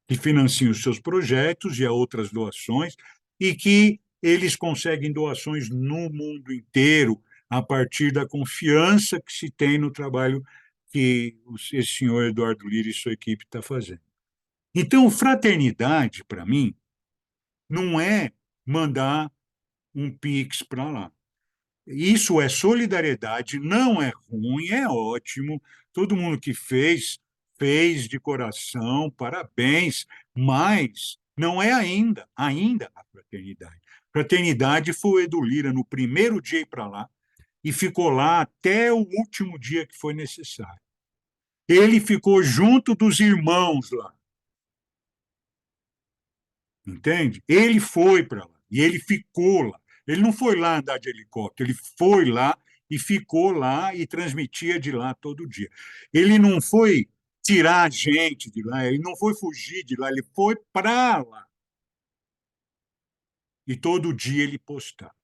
Que financiam os seus projetos e a outras doações, e que eles conseguem doações no mundo inteiro a partir da confiança que se tem no trabalho que esse senhor Eduardo Lira e sua equipe está fazendo. Então, fraternidade, para mim, não é mandar um Pix para lá. Isso é solidariedade, não é ruim, é ótimo. Todo mundo que fez, fez de coração, parabéns, mas não é ainda a fraternidade. Fraternidade foi o Edu Lira no primeiro dia ir para lá e ficou lá até o último dia que foi necessário. Ele ficou junto dos irmãos lá, entende? Ele foi para lá e ele ficou lá. Ele não foi lá andar de helicóptero, ele foi lá e ficou lá e transmitia de lá todo dia. Ele não foi tirar a gente de lá, ele não foi fugir de lá, ele foi para lá. E todo dia ele postava.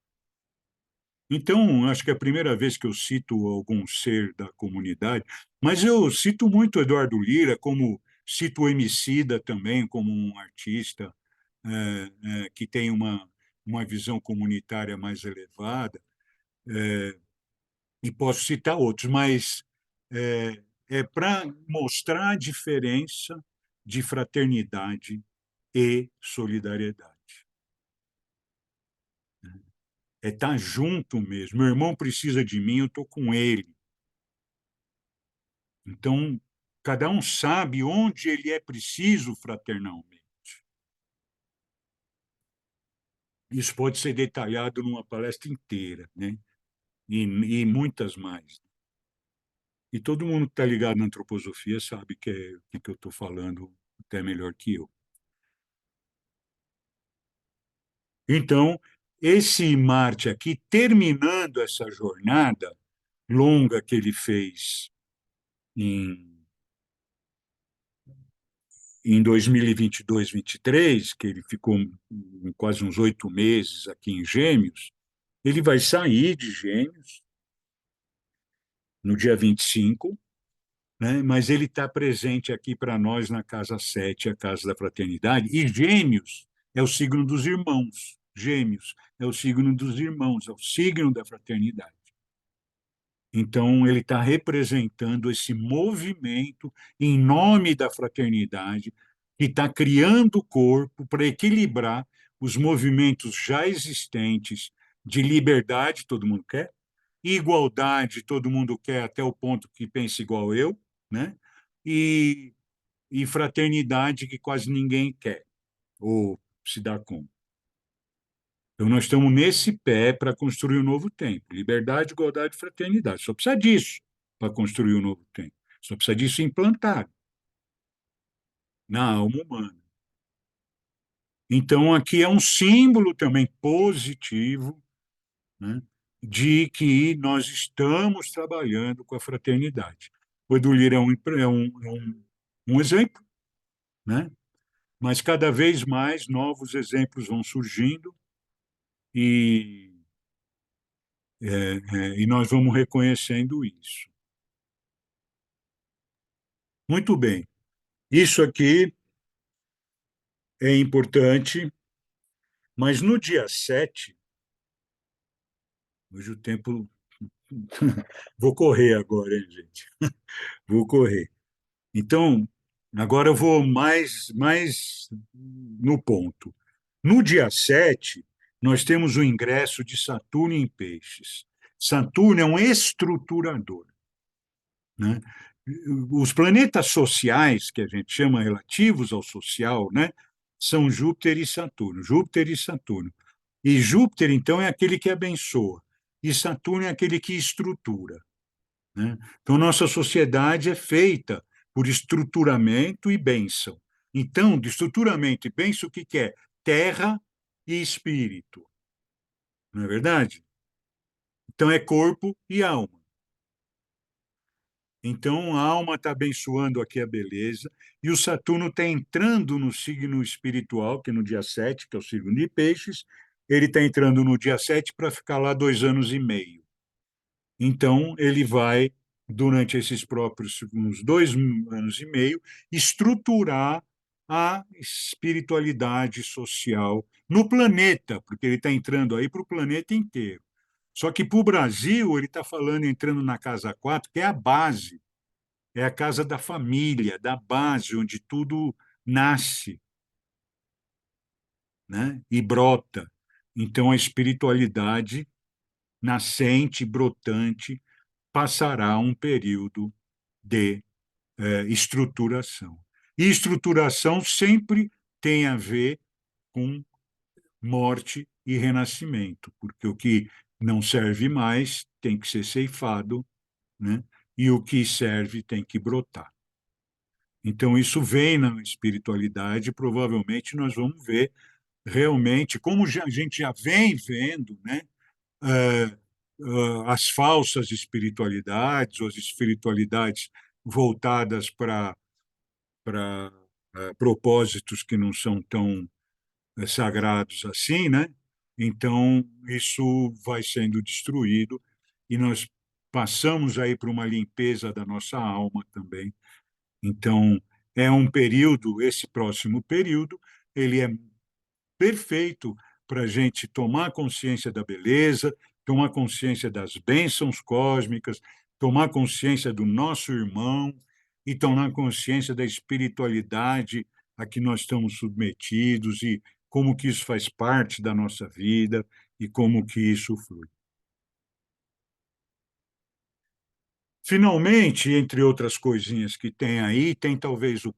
Então, acho que é a primeira vez que eu cito algum ser da comunidade, mas eu cito muito Eduardo Lira, como cito o Emicida também, como um artista que tem uma visão comunitária mais elevada, e posso citar outros, mas é para mostrar a diferença de fraternidade e solidariedade. É estar junto mesmo. Meu irmão precisa de mim, eu estou com ele. Então, cada um sabe onde ele é preciso fraternalmente. Isso pode ser detalhado numa palestra inteira, né? E muitas mais. E todo mundo que está ligado na antroposofia sabe que eu estou falando até melhor que eu. Então, esse Marte aqui, terminando essa jornada longa que ele fez em 2022, 23, que ele ficou quase uns 8 meses aqui em Gêmeos, ele vai sair de Gêmeos no dia 25, né? Mas ele está presente aqui para nós na Casa 7, a Casa da Fraternidade, e Gêmeos é o signo dos irmãos. Gêmeos é o signo dos irmãos, é o signo da fraternidade. Então, ele está representando esse movimento em nome da fraternidade, que está criando o corpo para equilibrar os movimentos já existentes de liberdade, todo mundo quer, igualdade, todo mundo quer até o ponto que pensa igual eu, né? E fraternidade, que quase ninguém quer ou se dá conta. Então, nós estamos nesse pé para construir um novo tempo. Liberdade, igualdade e fraternidade. Só precisa disso para construir um novo tempo. Só precisa disso implantado na alma humana. Então, aqui é um símbolo também positivo, né, de que nós estamos trabalhando com a fraternidade. O Edu Lira um exemplo, né? Mas cada vez mais novos exemplos vão surgindo e e nós vamos reconhecendo isso. Muito bem. Isso aqui é importante, mas no dia 7, hoje o tempo. Vou correr agora, hein, gente? Vou correr. Então, agora eu vou mais no ponto. No dia 7, nós temos o ingresso de Saturno em Peixes. Saturno é um estruturador, né? Os planetas sociais, que a gente chama relativos ao social, né, são Júpiter e Saturno. Júpiter e Saturno. E Júpiter, então, é aquele que abençoa, e Saturno é aquele que estrutura, né? Então, nossa sociedade é feita por estruturamento e bênção. Então, de estruturamento e bênção, o que é? Terra e espírito. Não é verdade? Então, é corpo e alma. Então, a alma está abençoando aqui a beleza, e o Saturno está entrando no signo espiritual, que é no dia 7, que é o signo de Peixes, ele está entrando no dia 7 para ficar lá 2 anos e meio. Então, ele vai, durante esses próprios uns 2 anos e meio, estruturar a espiritualidade social no planeta, porque ele está entrando aí para o planeta inteiro. Só que para o Brasil, ele está falando, entrando na casa 4, que é a base, é a casa da família, da base, onde tudo nasce, né? E brota. Então, a espiritualidade nascente, brotante, passará um período de estruturação. E estruturação sempre tem a ver com morte e renascimento, porque o que não serve mais tem que ser ceifado, né? E o que serve tem que brotar. Então, isso vem na espiritualidade, provavelmente nós vamos ver realmente, como a gente já vem vendo, né? eh, as falsas espiritualidades, ou as espiritualidades voltadas para propósitos que não são tão sagrados assim, né? Então, isso vai sendo destruído e nós passamos aí por uma limpeza da nossa alma também. Então, é um período, esse próximo período, ele é perfeito para a gente tomar consciência da beleza, tomar consciência das bênçãos cósmicas, tomar consciência do nosso irmão e tomar consciência da espiritualidade a que nós estamos submetidos e como que isso faz parte da nossa vida e como que isso flui. Finalmente, entre outras coisinhas que tem aí, tem talvez o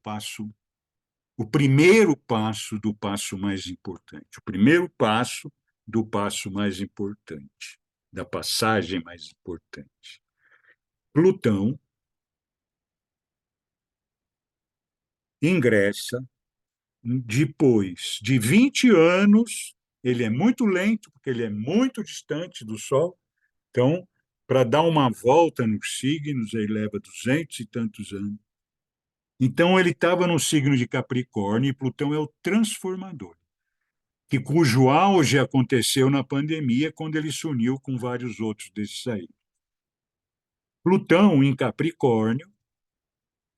primeiro passo do passo mais importante, o primeiro passo do passo mais importante, da passagem mais importante. Plutão ingressa depois de 20 anos, ele é muito lento, porque ele é muito distante do Sol, então, para dar uma volta nos signos, ele leva 200 e tantos anos. Então, ele estava no signo de Capricórnio, e Plutão é o transformador, cujo auge aconteceu na pandemia, quando ele se uniu com vários outros desses aí. Plutão, em Capricórnio,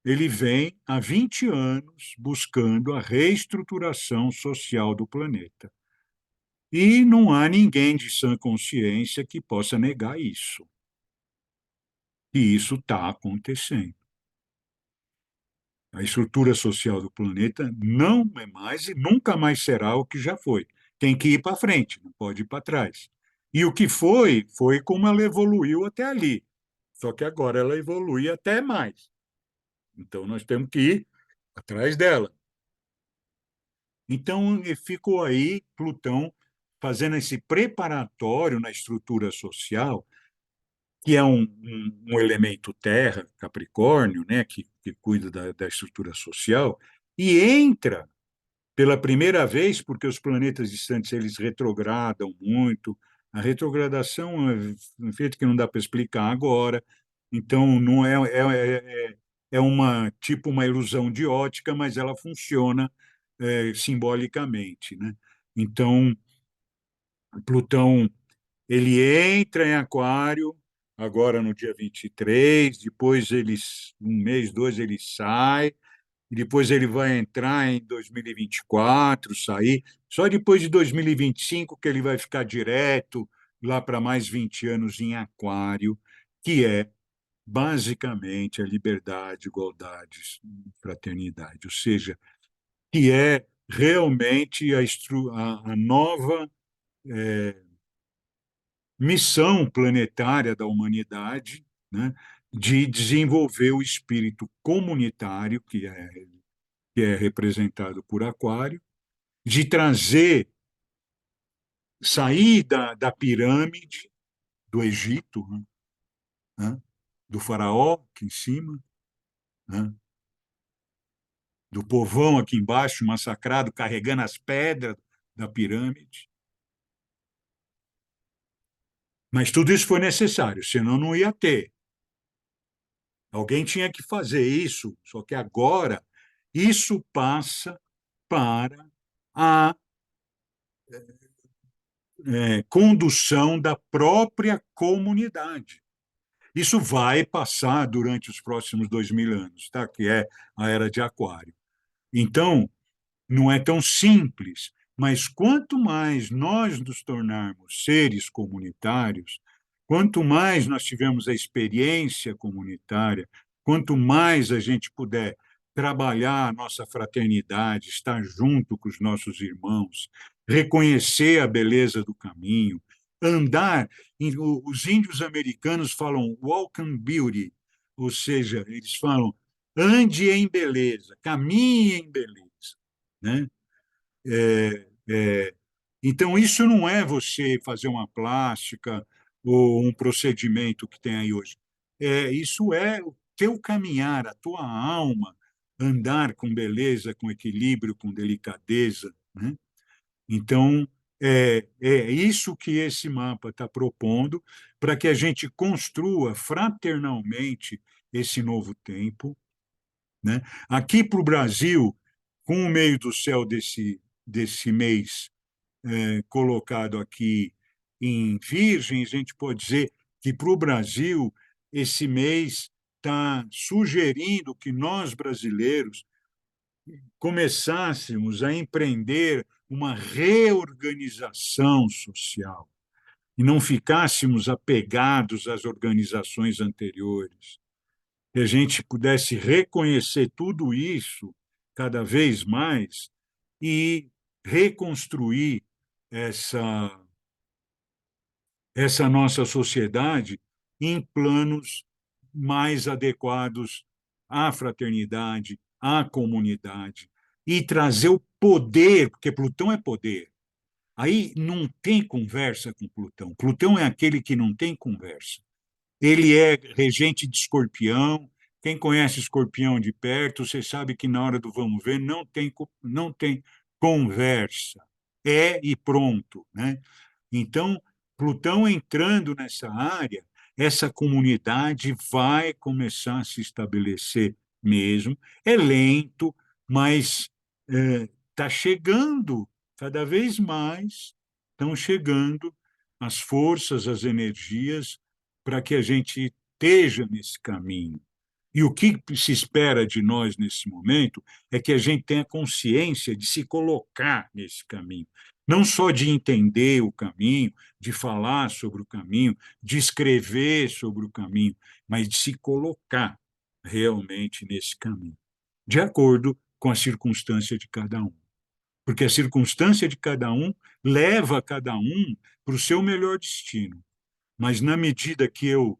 ele vem há 20 anos buscando a reestruturação social do planeta. E não há ninguém de sã consciência que possa negar isso. E isso está acontecendo. A estrutura social do planeta não é mais e nunca mais será o que já foi. Tem que ir para frente, não pode ir para trás. E o que foi, foi como ela evoluiu até ali. Só que agora ela evolui até mais. Então, nós temos que ir atrás dela. Então, ficou aí Plutão fazendo esse preparatório na estrutura social, que é um elemento terra, Capricórnio, né, que cuida da estrutura social, e entra pela primeira vez, porque os planetas distantes eles retrogradam muito. A retrogradação é um efeito que não dá para explicar agora, então não é uma tipo uma ilusão de ótica, mas ela funciona simbolicamente, né? Então, Plutão ele entra em Aquário agora no dia 23, depois um mês, dois ele sai, e depois ele vai entrar em 2024, sair. Só depois de 2025 que ele vai ficar direto lá para mais 20 anos em Aquário, que é basicamente a liberdade, igualdade, fraternidade, ou seja, que é realmente a nova missão planetária da humanidade, né, de desenvolver o espírito comunitário, que é representado por Aquário, de sair da pirâmide do Egito, né, do faraó aqui em cima, né, do povão aqui embaixo, massacrado, carregando as pedras da pirâmide. Mas tudo isso foi necessário, senão não ia ter. Alguém tinha que fazer isso, só que agora isso passa para a condução da própria comunidade. Isso vai passar durante os próximos 2000 anos, tá? Que é a Era de Aquário. Então, não é tão simples, mas quanto mais nós nos tornarmos seres comunitários, quanto mais nós tivermos a experiência comunitária, quanto mais a gente puder trabalhar a nossa fraternidade, estar junto com os nossos irmãos, reconhecer a beleza do caminho, andar. Os índios americanos falam walk in beauty, ou seja, eles falam ande em beleza, caminhe em beleza, né? Então, isso não é você fazer uma plástica ou um procedimento que tem aí hoje. Isso é o teu caminhar, a tua alma, andar com beleza, com equilíbrio, com delicadeza, né? Então, é isso que esse mapa está propondo para que a gente construa fraternalmente esse novo tempo, né? Aqui para o Brasil, com o meio do céu desse mês colocado aqui em Virgem, a gente pode dizer que para o Brasil esse mês está sugerindo que nós brasileiros começássemos a empreender uma reorganização social e não ficássemos apegados às organizações anteriores, que a gente pudesse reconhecer tudo isso cada vez mais e reconstruir essa nossa sociedade em planos mais adequados à fraternidade, à comunidade, e trazer o poder, porque Plutão é poder. Aí não tem conversa com Plutão. Plutão é aquele que não tem conversa. Ele é regente de Escorpião. Quem conhece Escorpião de perto, você sabe que na hora do vamos ver não tem conversa. É e pronto, né? Então, Plutão entrando nessa área, essa comunidade vai começar a se estabelecer mesmo. É lento, mas está chegando cada vez mais, estão chegando as forças, as energias para que a gente esteja nesse caminho. E o que se espera de nós nesse momento é que a gente tenha consciência de se colocar nesse caminho. Não só de entender o caminho, de falar sobre o caminho, de escrever sobre o caminho, mas de se colocar realmente nesse caminho, de acordo com a circunstância de cada um. Porque a circunstância de cada um leva cada um para o seu melhor destino. Mas na medida que eu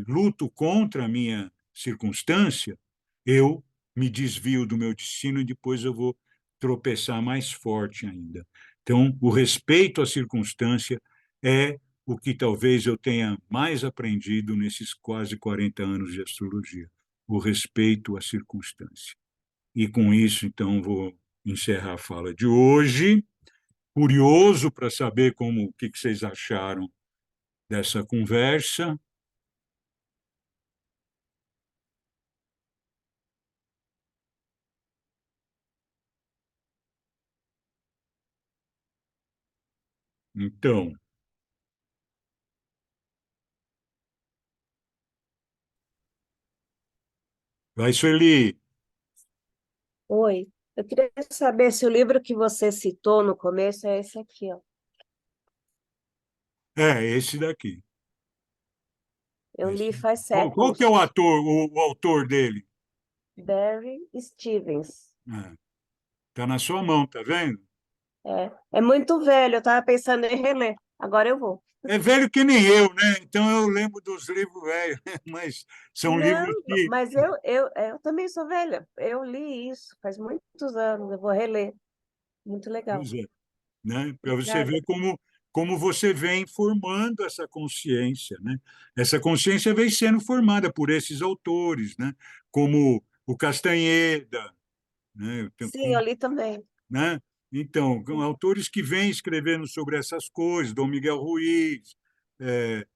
luto contra a minha circunstância, eu me desvio do meu destino e depois eu vou tropeçar mais forte ainda. Então, o respeito à circunstância é o que talvez eu tenha mais aprendido nesses quase 40 anos de astrologia, o respeito à circunstância. E com isso, então, vou encerrar a fala de hoje. Curioso para saber o que vocês acharam dessa conversa. Então, vai, Sueli.
Oi, eu queria saber se o livro que você citou no começo é esse aqui, ó.
Esse daqui.
Eu li faz
Qual
séculos.
que é o autor dele?
Barry Stevens.
Tá na sua mão, tá vendo?
É muito velho, eu estava pensando em reler. Agora eu vou.
É velho que nem eu, né? Então eu lembro dos livros velhos, mas são
Não,
livros que...
mas eu também sou velha. Eu li isso faz muitos anos. Eu vou reler. Muito legal.
Pois é, né? Para você
Obrigada.
ver como você vem formando essa consciência, né? Essa consciência vem sendo formada por esses autores, né? Como o Castanheda, né?
Sim, eu li também.
Né? Então, com autores que vêm escrevendo sobre essas coisas, Dom Miguel Ruiz, é,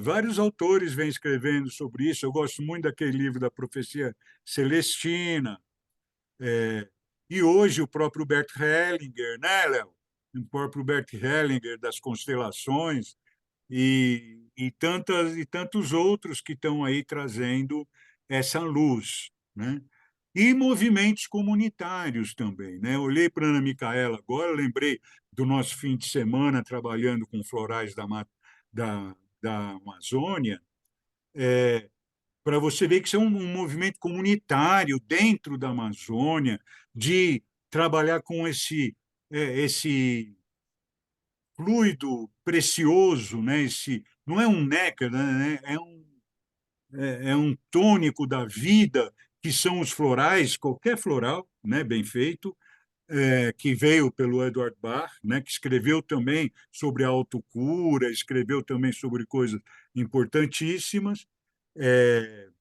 vários autores vêm escrevendo sobre isso. Eu gosto muito daquele livro da Profecia Celestina, e hoje o próprio Bert Hellinger, né, Léo? O próprio Bert Hellinger das constelações e tantos outros que estão aí trazendo essa luz, né? E movimentos comunitários também, né? Olhei para a Ana Micaela agora, lembrei do nosso fim de semana trabalhando com florais da, da Amazônia, para você ver que isso é um movimento comunitário dentro da Amazônia, de trabalhar com esse fluido precioso, né? Não é um néctar, né? É um tônico da vida, que são os florais, qualquer floral, né? Bem feito, que veio pelo Eduard Bach, né? Que escreveu também sobre a autocura, escreveu também sobre coisas importantíssimas. É,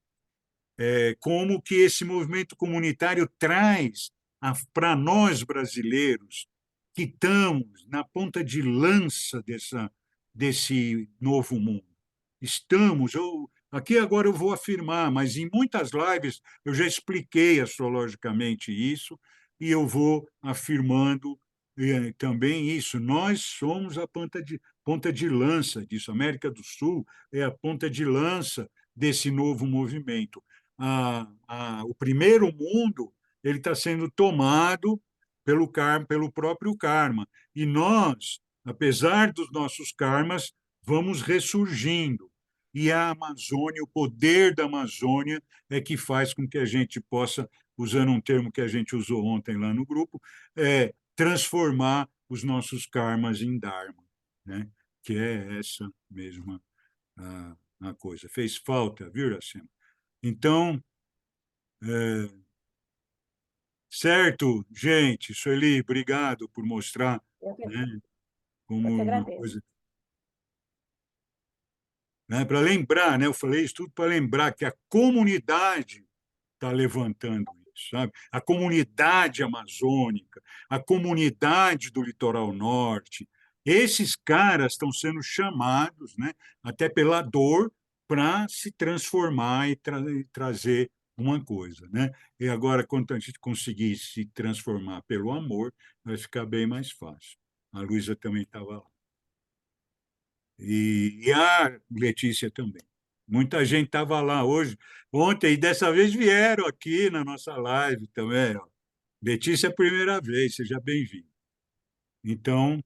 como que esse movimento comunitário traz para nós brasileiros que estamos na ponta de lança desse novo mundo. Aqui agora eu vou afirmar, mas em muitas lives eu já expliquei astrologicamente isso, e eu vou afirmando também isso. Nós somos a ponta de lança disso. A América do Sul é a ponta de lança desse novo movimento. O primeiro mundo ele está sendo tomado pelo próprio karma. E nós, apesar dos nossos karmas, vamos ressurgindo. E a Amazônia, o poder da Amazônia, é que faz com que a gente possa, usando um termo que a gente usou ontem lá no grupo, transformar os nossos karmas em Dharma, né? Que é essa mesma a coisa. Fez falta, viu, Iracema? Então, certo, gente, Sueli, obrigado por mostrar,
Eu que,
né,
eu
como
que
uma
agradeço.
coisa, né, para lembrar, né, eu falei isso tudo para lembrar que a comunidade está levantando isso, sabe? A comunidade amazônica, a comunidade do litoral norte, esses caras estão sendo chamados, né, até pela dor, para se transformar e trazer uma coisa, né? E agora, quando a gente conseguir se transformar pelo amor, vai ficar bem mais fácil. A Luísa também estava lá. E a Letícia também. Muita gente estava lá hoje, ontem, e dessa vez vieram aqui na nossa live também. Ó. Letícia, é a primeira vez, seja bem-vindo. Então,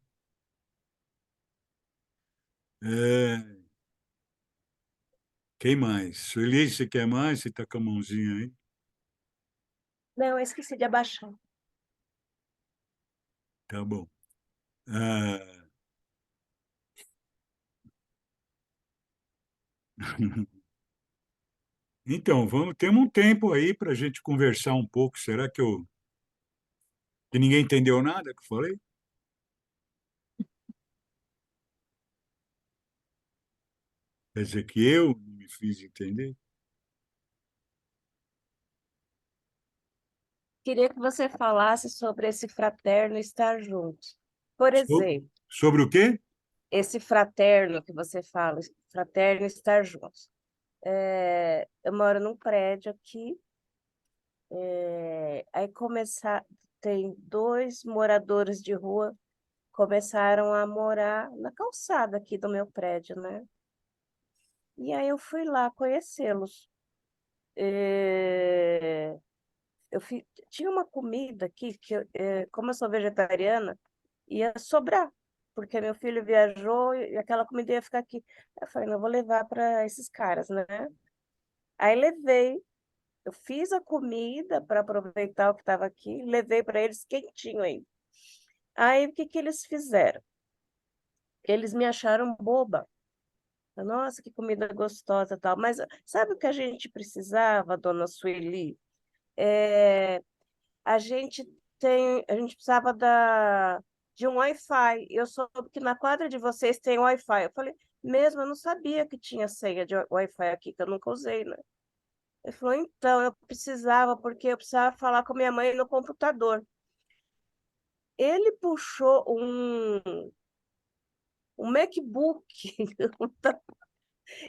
quem mais? Sueli, você quer mais? Você está com a mãozinha aí?
Não, eu esqueci de abaixar.
Tá bom. Ah, então, temos um tempo aí para a gente conversar um pouco. Será que ninguém entendeu nada que eu falei? Quer dizer que eu não me fiz entender?
Queria que você falasse sobre esse fraterno estar juntos. Por
So-
exemplo,
Sobre o quê?
esse fraterno que você fala, fraterno estar juntos. Eu moro num prédio aqui, aí tem dois moradores de rua começaram a morar na calçada aqui do meu prédio, né? E aí eu fui lá conhecê-los. É, tinha uma comida aqui que, como eu sou vegetariana, ia sobrar, porque meu filho viajou e aquela comida ia ficar aqui. Eu falei, não, eu vou levar para esses caras, né? Aí levei, eu fiz a comida para aproveitar o que estava aqui, levei para eles quentinho ainda. Aí o que que eles fizeram? Eles me acharam boba. Nossa, que comida gostosa, tal. Mas sabe o que a gente precisava, dona Sueli? É, a gente precisava de um Wi-Fi. Eu soube que na quadra de vocês tem Wi-Fi. Eu falei, mesmo, eu não sabia que tinha senha de Wi-Fi aqui, que eu nunca usei, né? Ele falou, então, eu precisava, porque eu precisava falar com minha mãe no computador. ele puxou um MacBook.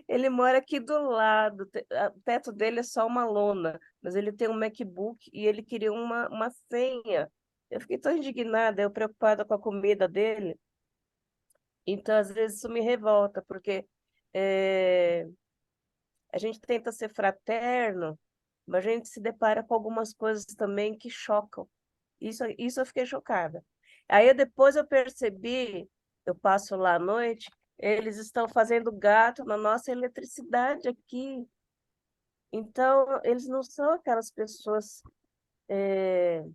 Ele mora aqui do lado, o teto dele é só uma lona, mas ele tem um MacBook e ele queria uma senha. Eu fiquei tão indignada, eu preocupada com a comida dele. Então, às vezes, isso me revolta, porque eh, a gente tenta ser fraterno, mas a gente se depara com algumas coisas também que chocam. Isso eu fiquei chocada. Aí depois eu percebi, eu passo lá à noite, eles estão fazendo gato na nossa eletricidade aqui. Então, eles não são aquelas pessoas, eu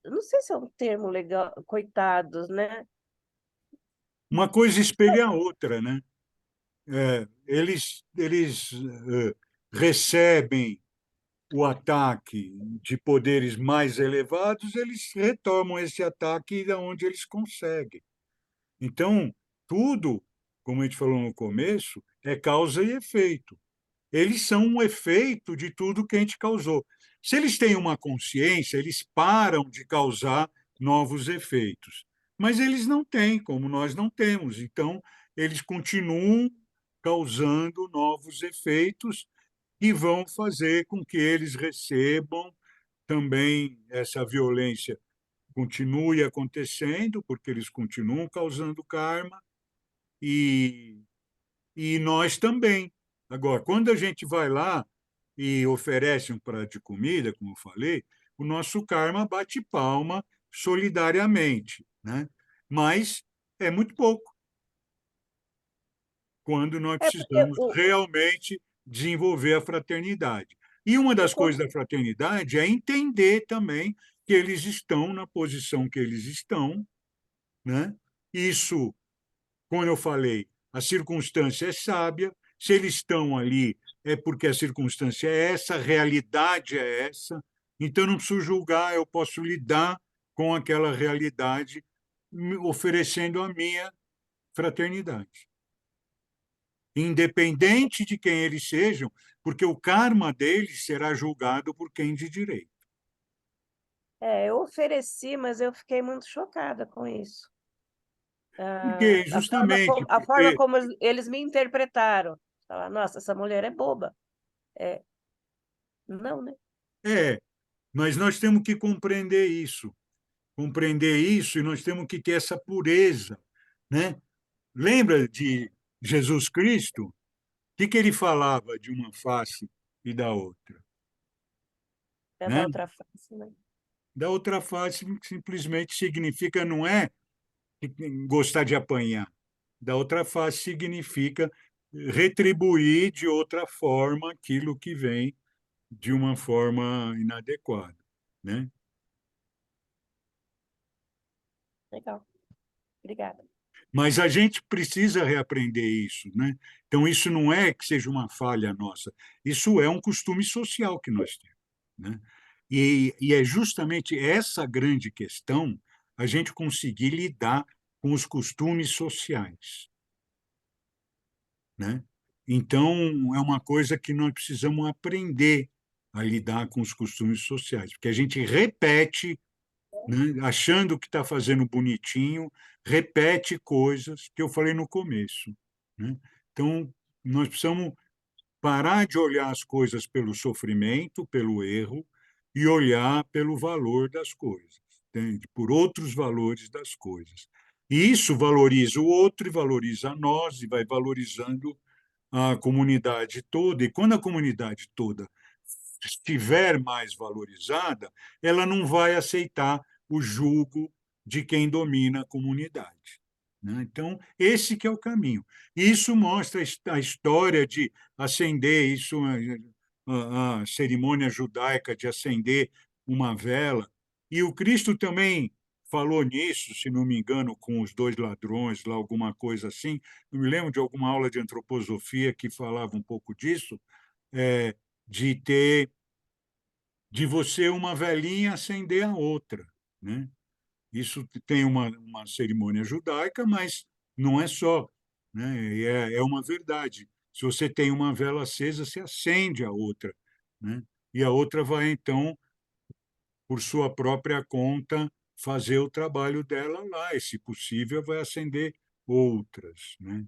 não sei se é um termo legal, coitados, né?
Uma coisa espelha a outra, né? Eles recebem o ataque de poderes mais elevados, eles retomam esse ataque de onde eles conseguem. Então, tudo, como a gente falou no começo, é causa e efeito. Eles são um efeito de tudo que a gente causou. Se eles têm uma consciência, eles param de causar novos efeitos. Mas eles não têm, como nós não temos. Então, eles continuam causando novos efeitos e vão fazer com que eles recebam também essa violência continue acontecendo, porque eles continuam causando karma, e, e nós também. Agora, quando a gente vai lá e oferece um prato de comida, como eu falei, o nosso karma bate palma solidariamente, né? Mas é muito pouco quando nós
É porque
precisamos realmente desenvolver a fraternidade. E uma
eu
das
con-
coisas da fraternidade é entender também que eles estão na posição que eles estão, né? Isso, como eu falei, a circunstância é sábia. Se eles estão ali, é porque a circunstância é essa, a realidade é essa. Então, não preciso julgar, eu posso lidar com aquela realidade, oferecendo a minha fraternidade. Independente de quem eles sejam, porque o karma deles será julgado por quem de direito.
eu ofereci, mas eu fiquei muito chocada com isso.
Porque, justamente,
A forma
porque
como eles me interpretaram. Falar, nossa, essa mulher é boba. Não, né?
é, mas nós temos que compreender isso, e nós temos que ter essa pureza, né? Lembra de Jesus Cristo? O que ele falava de uma face e da outra,
É da
né?
outra face, né?
Da outra face simplesmente significa, não é gostar de apanhar. Da outra face significa retribuir de outra forma aquilo que vem de uma forma inadequada, né?
Legal. Obrigada.
Mas a gente precisa reaprender isso, né? Então, isso não é que seja uma falha nossa, isso é um costume social que nós temos, né? E é justamente essa grande questão, a gente conseguir lidar com os costumes sociais, né? Então, é uma coisa que nós precisamos aprender a lidar com os costumes sociais, porque a gente repete, né, achando que está fazendo bonitinho, repete coisas que eu falei no começo, né? Então, nós precisamos parar de olhar as coisas pelo sofrimento, pelo erro, e olhar pelo valor das coisas, entende? Por outros valores das coisas. E isso valoriza o outro e valoriza a nós, e vai valorizando a comunidade toda. E quando a comunidade toda estiver mais valorizada, ela não vai aceitar o jugo de quem domina a comunidade, né? Então, esse que é o caminho. Isso mostra a história de acender, isso, a cerimônia judaica de acender uma vela. E o Cristo também falou nisso, se não me engano, com os dois ladrões, lá alguma coisa assim. Eu me lembro de alguma aula de antroposofia que falava um pouco disso, é, de ter de você uma velhinha acender a outra, né? Isso tem uma cerimônia judaica, mas não é só, né? É uma verdade. Se você tem uma vela acesa, você acende a outra, né? E a outra vai então por sua própria conta, fazer o trabalho dela lá, e, se possível, vai acender outras, né?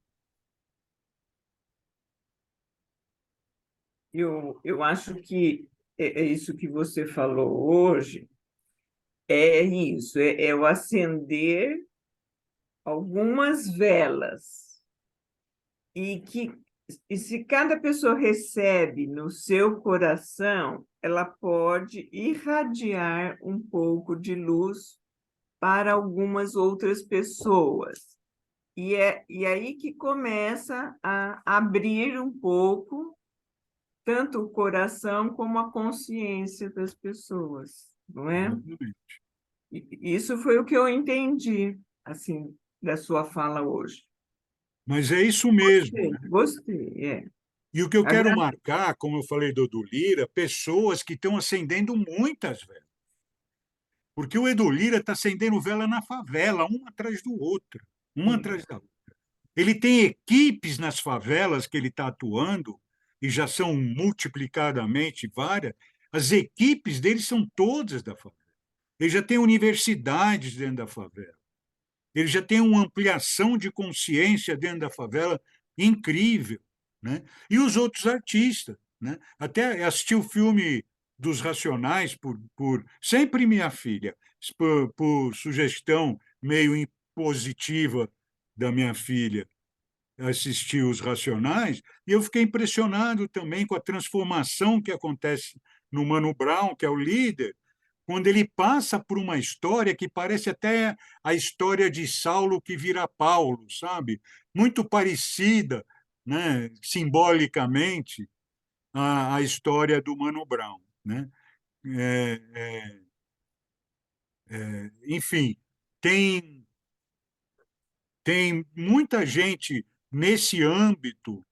Eu acho que é isso que você falou hoje, é isso, é o acender algumas velas, e e se cada pessoa recebe no seu coração, ela pode irradiar um pouco de luz para algumas outras pessoas. E aí que começa a abrir um pouco tanto o coração como a consciência das pessoas, não é?
Exatamente.
Isso foi o que eu entendi, assim, da sua fala hoje.
Mas é isso mesmo.
Gostei, é.
E o que eu quero
Agra-
marcar, como eu falei do Lira, pessoas que estão acendendo muitas velas. Porque o Edu Lira está acendendo vela na favela, uma atrás do outro, uma atrás da outra. Ele tem equipes nas favelas que ele está atuando, e já são multiplicadamente várias. As equipes dele são todas da favela. Ele já tem universidades dentro da favela. Ele já tem uma ampliação de consciência dentro da favela incrível, né? E os outros artistas, né? Até assisti o filme dos Racionais por sempre minha filha, por sugestão meio impositiva da minha filha, assisti os Racionais, e eu fiquei impressionado também com a transformação que acontece no Mano Brown, que é o líder, quando ele passa por uma história que parece até a história de Saulo que vira Paulo, sabe? Muito parecida, né, simbolicamente, a história do Mano Brown, né? É, enfim, tem, tem muita gente nesse âmbito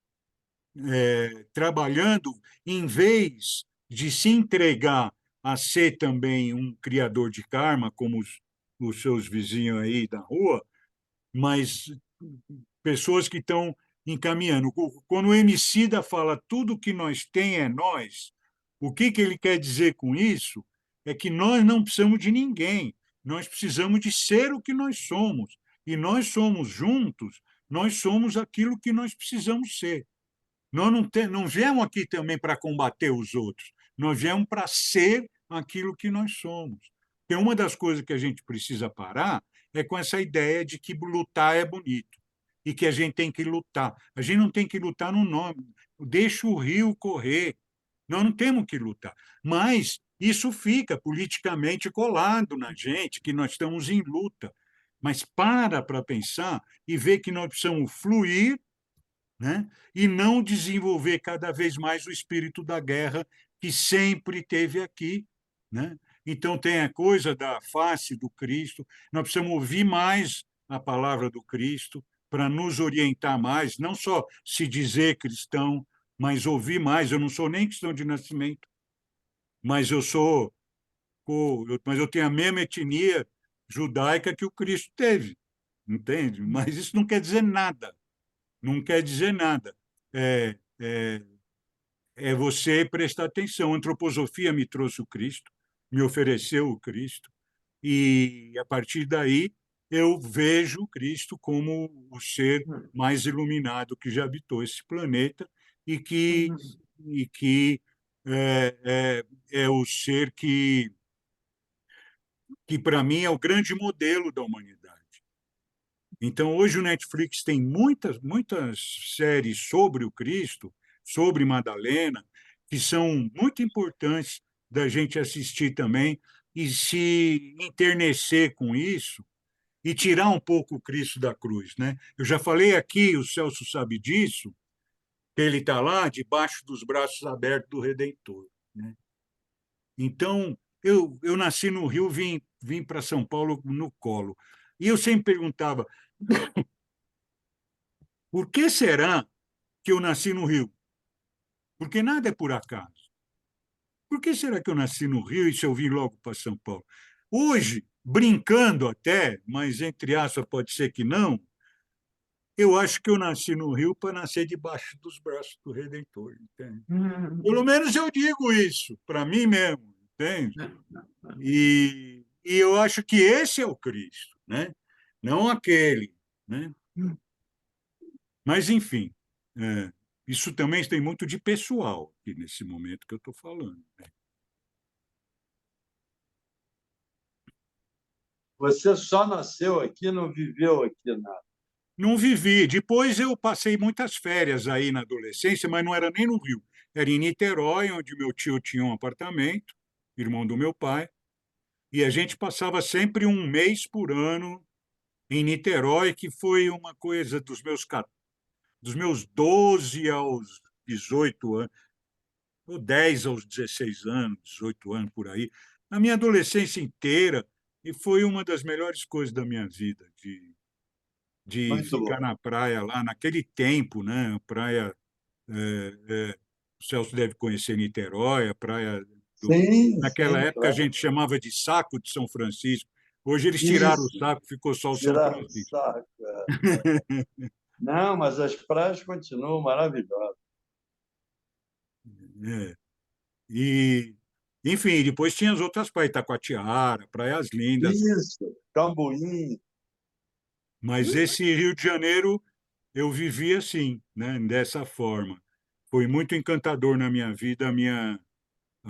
trabalhando, em vez de se entregar a ser também um criador de karma, como os seus vizinhos aí da rua, mas pessoas que estão encaminhando. Quando o Emicida fala tudo que nós tem é nós, o que ele quer dizer com isso é que nós não precisamos de ninguém, nós precisamos de ser o que nós somos. E nós somos juntos, nós somos aquilo que nós precisamos ser. Nós não viemos aqui também para combater os outros, nós viemos para ser aquilo que nós somos. Porque uma das coisas que a gente precisa parar é com essa ideia de que lutar é bonito e que a gente tem que lutar. A gente não tem que lutar no nome, deixa o rio correr, nós não temos que lutar. Mas isso fica politicamente colado na gente, que nós estamos em luta. Mas para pensar e ver que nós precisamos fluir, né? E não desenvolver cada vez mais o espírito da guerra que sempre teve aqui, né? Então tem a coisa da face do Cristo, nós precisamos ouvir mais a palavra do Cristo para nos orientar mais, não só se dizer cristão, mas ouvir mais. Eu não sou nem cristão de nascimento, mas mas eu tenho a mesma etnia judaica que o Cristo teve, entende? Mas isso não quer dizer nada, não quer dizer nada. É, é, é você prestar atenção. A antroposofia me trouxe o Cristo, me ofereceu o Cristo, e a partir daí eu vejo o Cristo como o ser mais iluminado que já habitou esse planeta e que é o ser que para mim é o grande modelo da humanidade. Então, hoje o Netflix tem muitas séries sobre o Cristo, sobre Madalena, que são muito importantes da gente assistir também e se enternecer com isso e tirar um pouco o Cristo da cruz, né? Eu já falei aqui, o Celso sabe disso, que ele está lá debaixo dos braços abertos do Redentor, né? Então, eu nasci no Rio, vim para São Paulo no colo. E eu sempre perguntava, por que será que eu nasci no Rio? Porque nada é por acaso. Por que será que eu nasci no Rio e se eu vim logo para São Paulo? Hoje, brincando até, mas entre aspas pode ser que não, eu acho que eu nasci no Rio para nascer debaixo dos braços do Redentor. Entende? Pelo menos eu digo isso para mim mesmo. entende? E eu acho que esse é o Cristo, né? Não aquele, né? Mas, enfim, isso também tem muito de pessoal aqui nesse momento que eu estou falando, né?
Você só nasceu aqui, não viveu aqui nada.
Não vivi. Depois eu passei muitas férias aí na adolescência, mas não era nem no Rio. Era em Niterói, onde meu tio tinha um apartamento, irmão do meu pai, e a gente passava sempre um mês por ano em Niterói, que foi uma coisa dos meus 12 aos 18 anos, ou 10 aos 16 anos, 18 anos por aí, a minha adolescência inteira, e foi uma das melhores coisas da minha vida, de
Muito
ficar
bom.
na praia lá, naquele tempo, né? A praia, o Celso deve conhecer Niterói, a praia
Sim,
naquela
sim,
época a
claro.
gente chamava de Saco de São Francisco. Hoje eles tiraram o
Isso,
saco, ficou só o São
tirar o
Francisco.
saco. Não, mas as praias continuam maravilhosas.
É. E, enfim, depois tinha as outras praias, Itacoatiara, praias lindas.
Isso, Cambuí.
Mas esse Rio de Janeiro eu vivi assim, né? Dessa forma. Foi muito encantador na minha vida, a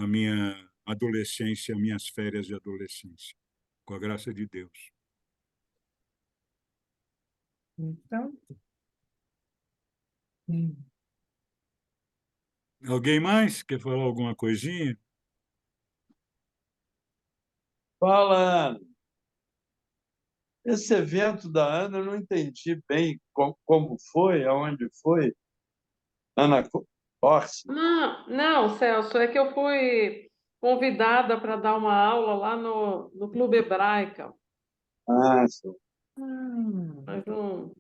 minha adolescência, minhas férias de adolescência, com a graça de Deus.
Então,
Alguém mais quer falar alguma coisinha?
Fala, Ana. Esse evento da Ana, eu não entendi bem como foi, aonde foi. Ana Orsi.
Não, não, Celso, é que eu fui convidada para dar uma aula lá no Clube Hebraica.
Ah, sim.
Mas não...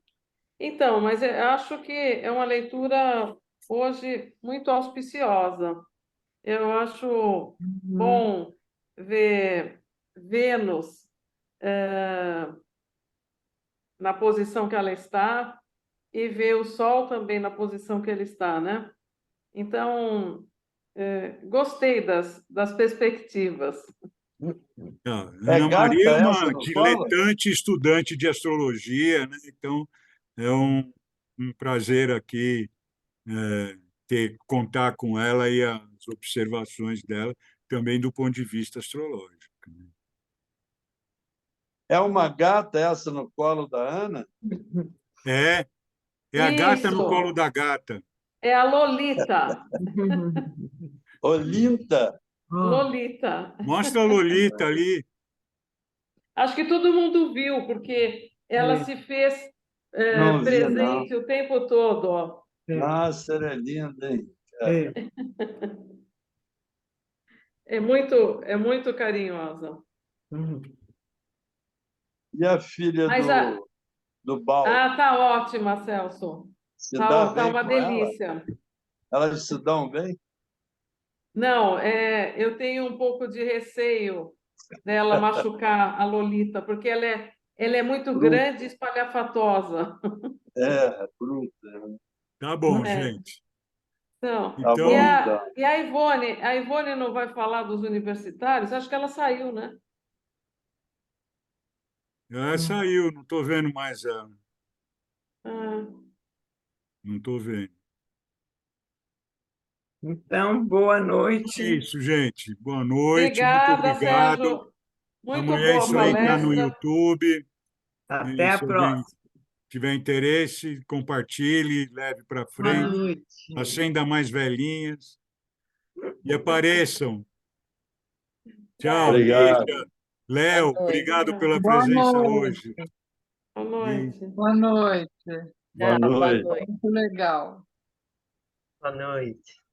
Então, mas eu acho que é uma leitura hoje muito auspiciosa. Eu acho bom ver Vênus na posição que ela está e ver o Sol também na posição que ele está, né? Então, gostei das perspectivas.
Ah,
É
Ana Maria
gata
é
essa
uma
no colo?
diletante estudante de astrologia, né? Então é um prazer aqui contar com ela e as observações dela, também do ponto de vista astrológico, né?
É uma gata essa no colo da Ana?
É, é a gata no colo
Isso,
da gata.
é a Lolita.
Olinda?
Lolita.
Mostra a Lolita ali.
Acho que todo mundo viu, porque ela se fez
Não vi, não.
presente o tempo todo. Ó.
Nossa, ela é linda, hein? Cara.
É muito carinhosa.
E a filha
Mas
do Baldo?
tá ótima, Celso.
Se dá
Tá
bem
uma
com ela?
delícia.
Elas se dão bem?
Não, eu tenho um pouco de receio dela machucar a Lolita, porque ela é muito
Bruta.
grande e espalhafatosa.
Bruta.
Tá bom,
É,
gente.
então,
Tá
e
bom,
Então,
a,
então.
e a Ivone? A Ivone não vai falar dos universitários? Acho que ela saiu, né?
ela saiu, não estou vendo mais ela.
Ah,
Não estou vendo.
então, boa
É
noite.
isso, gente. Boa noite, muito
obrigada,
obrigado.
Sérgio. Muito
Amanhã
boa
isso aí está no
palestra.
YouTube.
Até
E
a
se alguém
próxima.
tiver interesse, compartilhe, leve para
Boa
frente,
noite.
acenda mais velhinhas e apareçam. Tchau,
É,
Obrigado.
Lígia. Léo, obrigado pela
Boa
presença
noite.
hoje.
boa
E
noite.
Boa noite.
Boa
Boa
noite.
noite.
Muito legal.
Boa noite.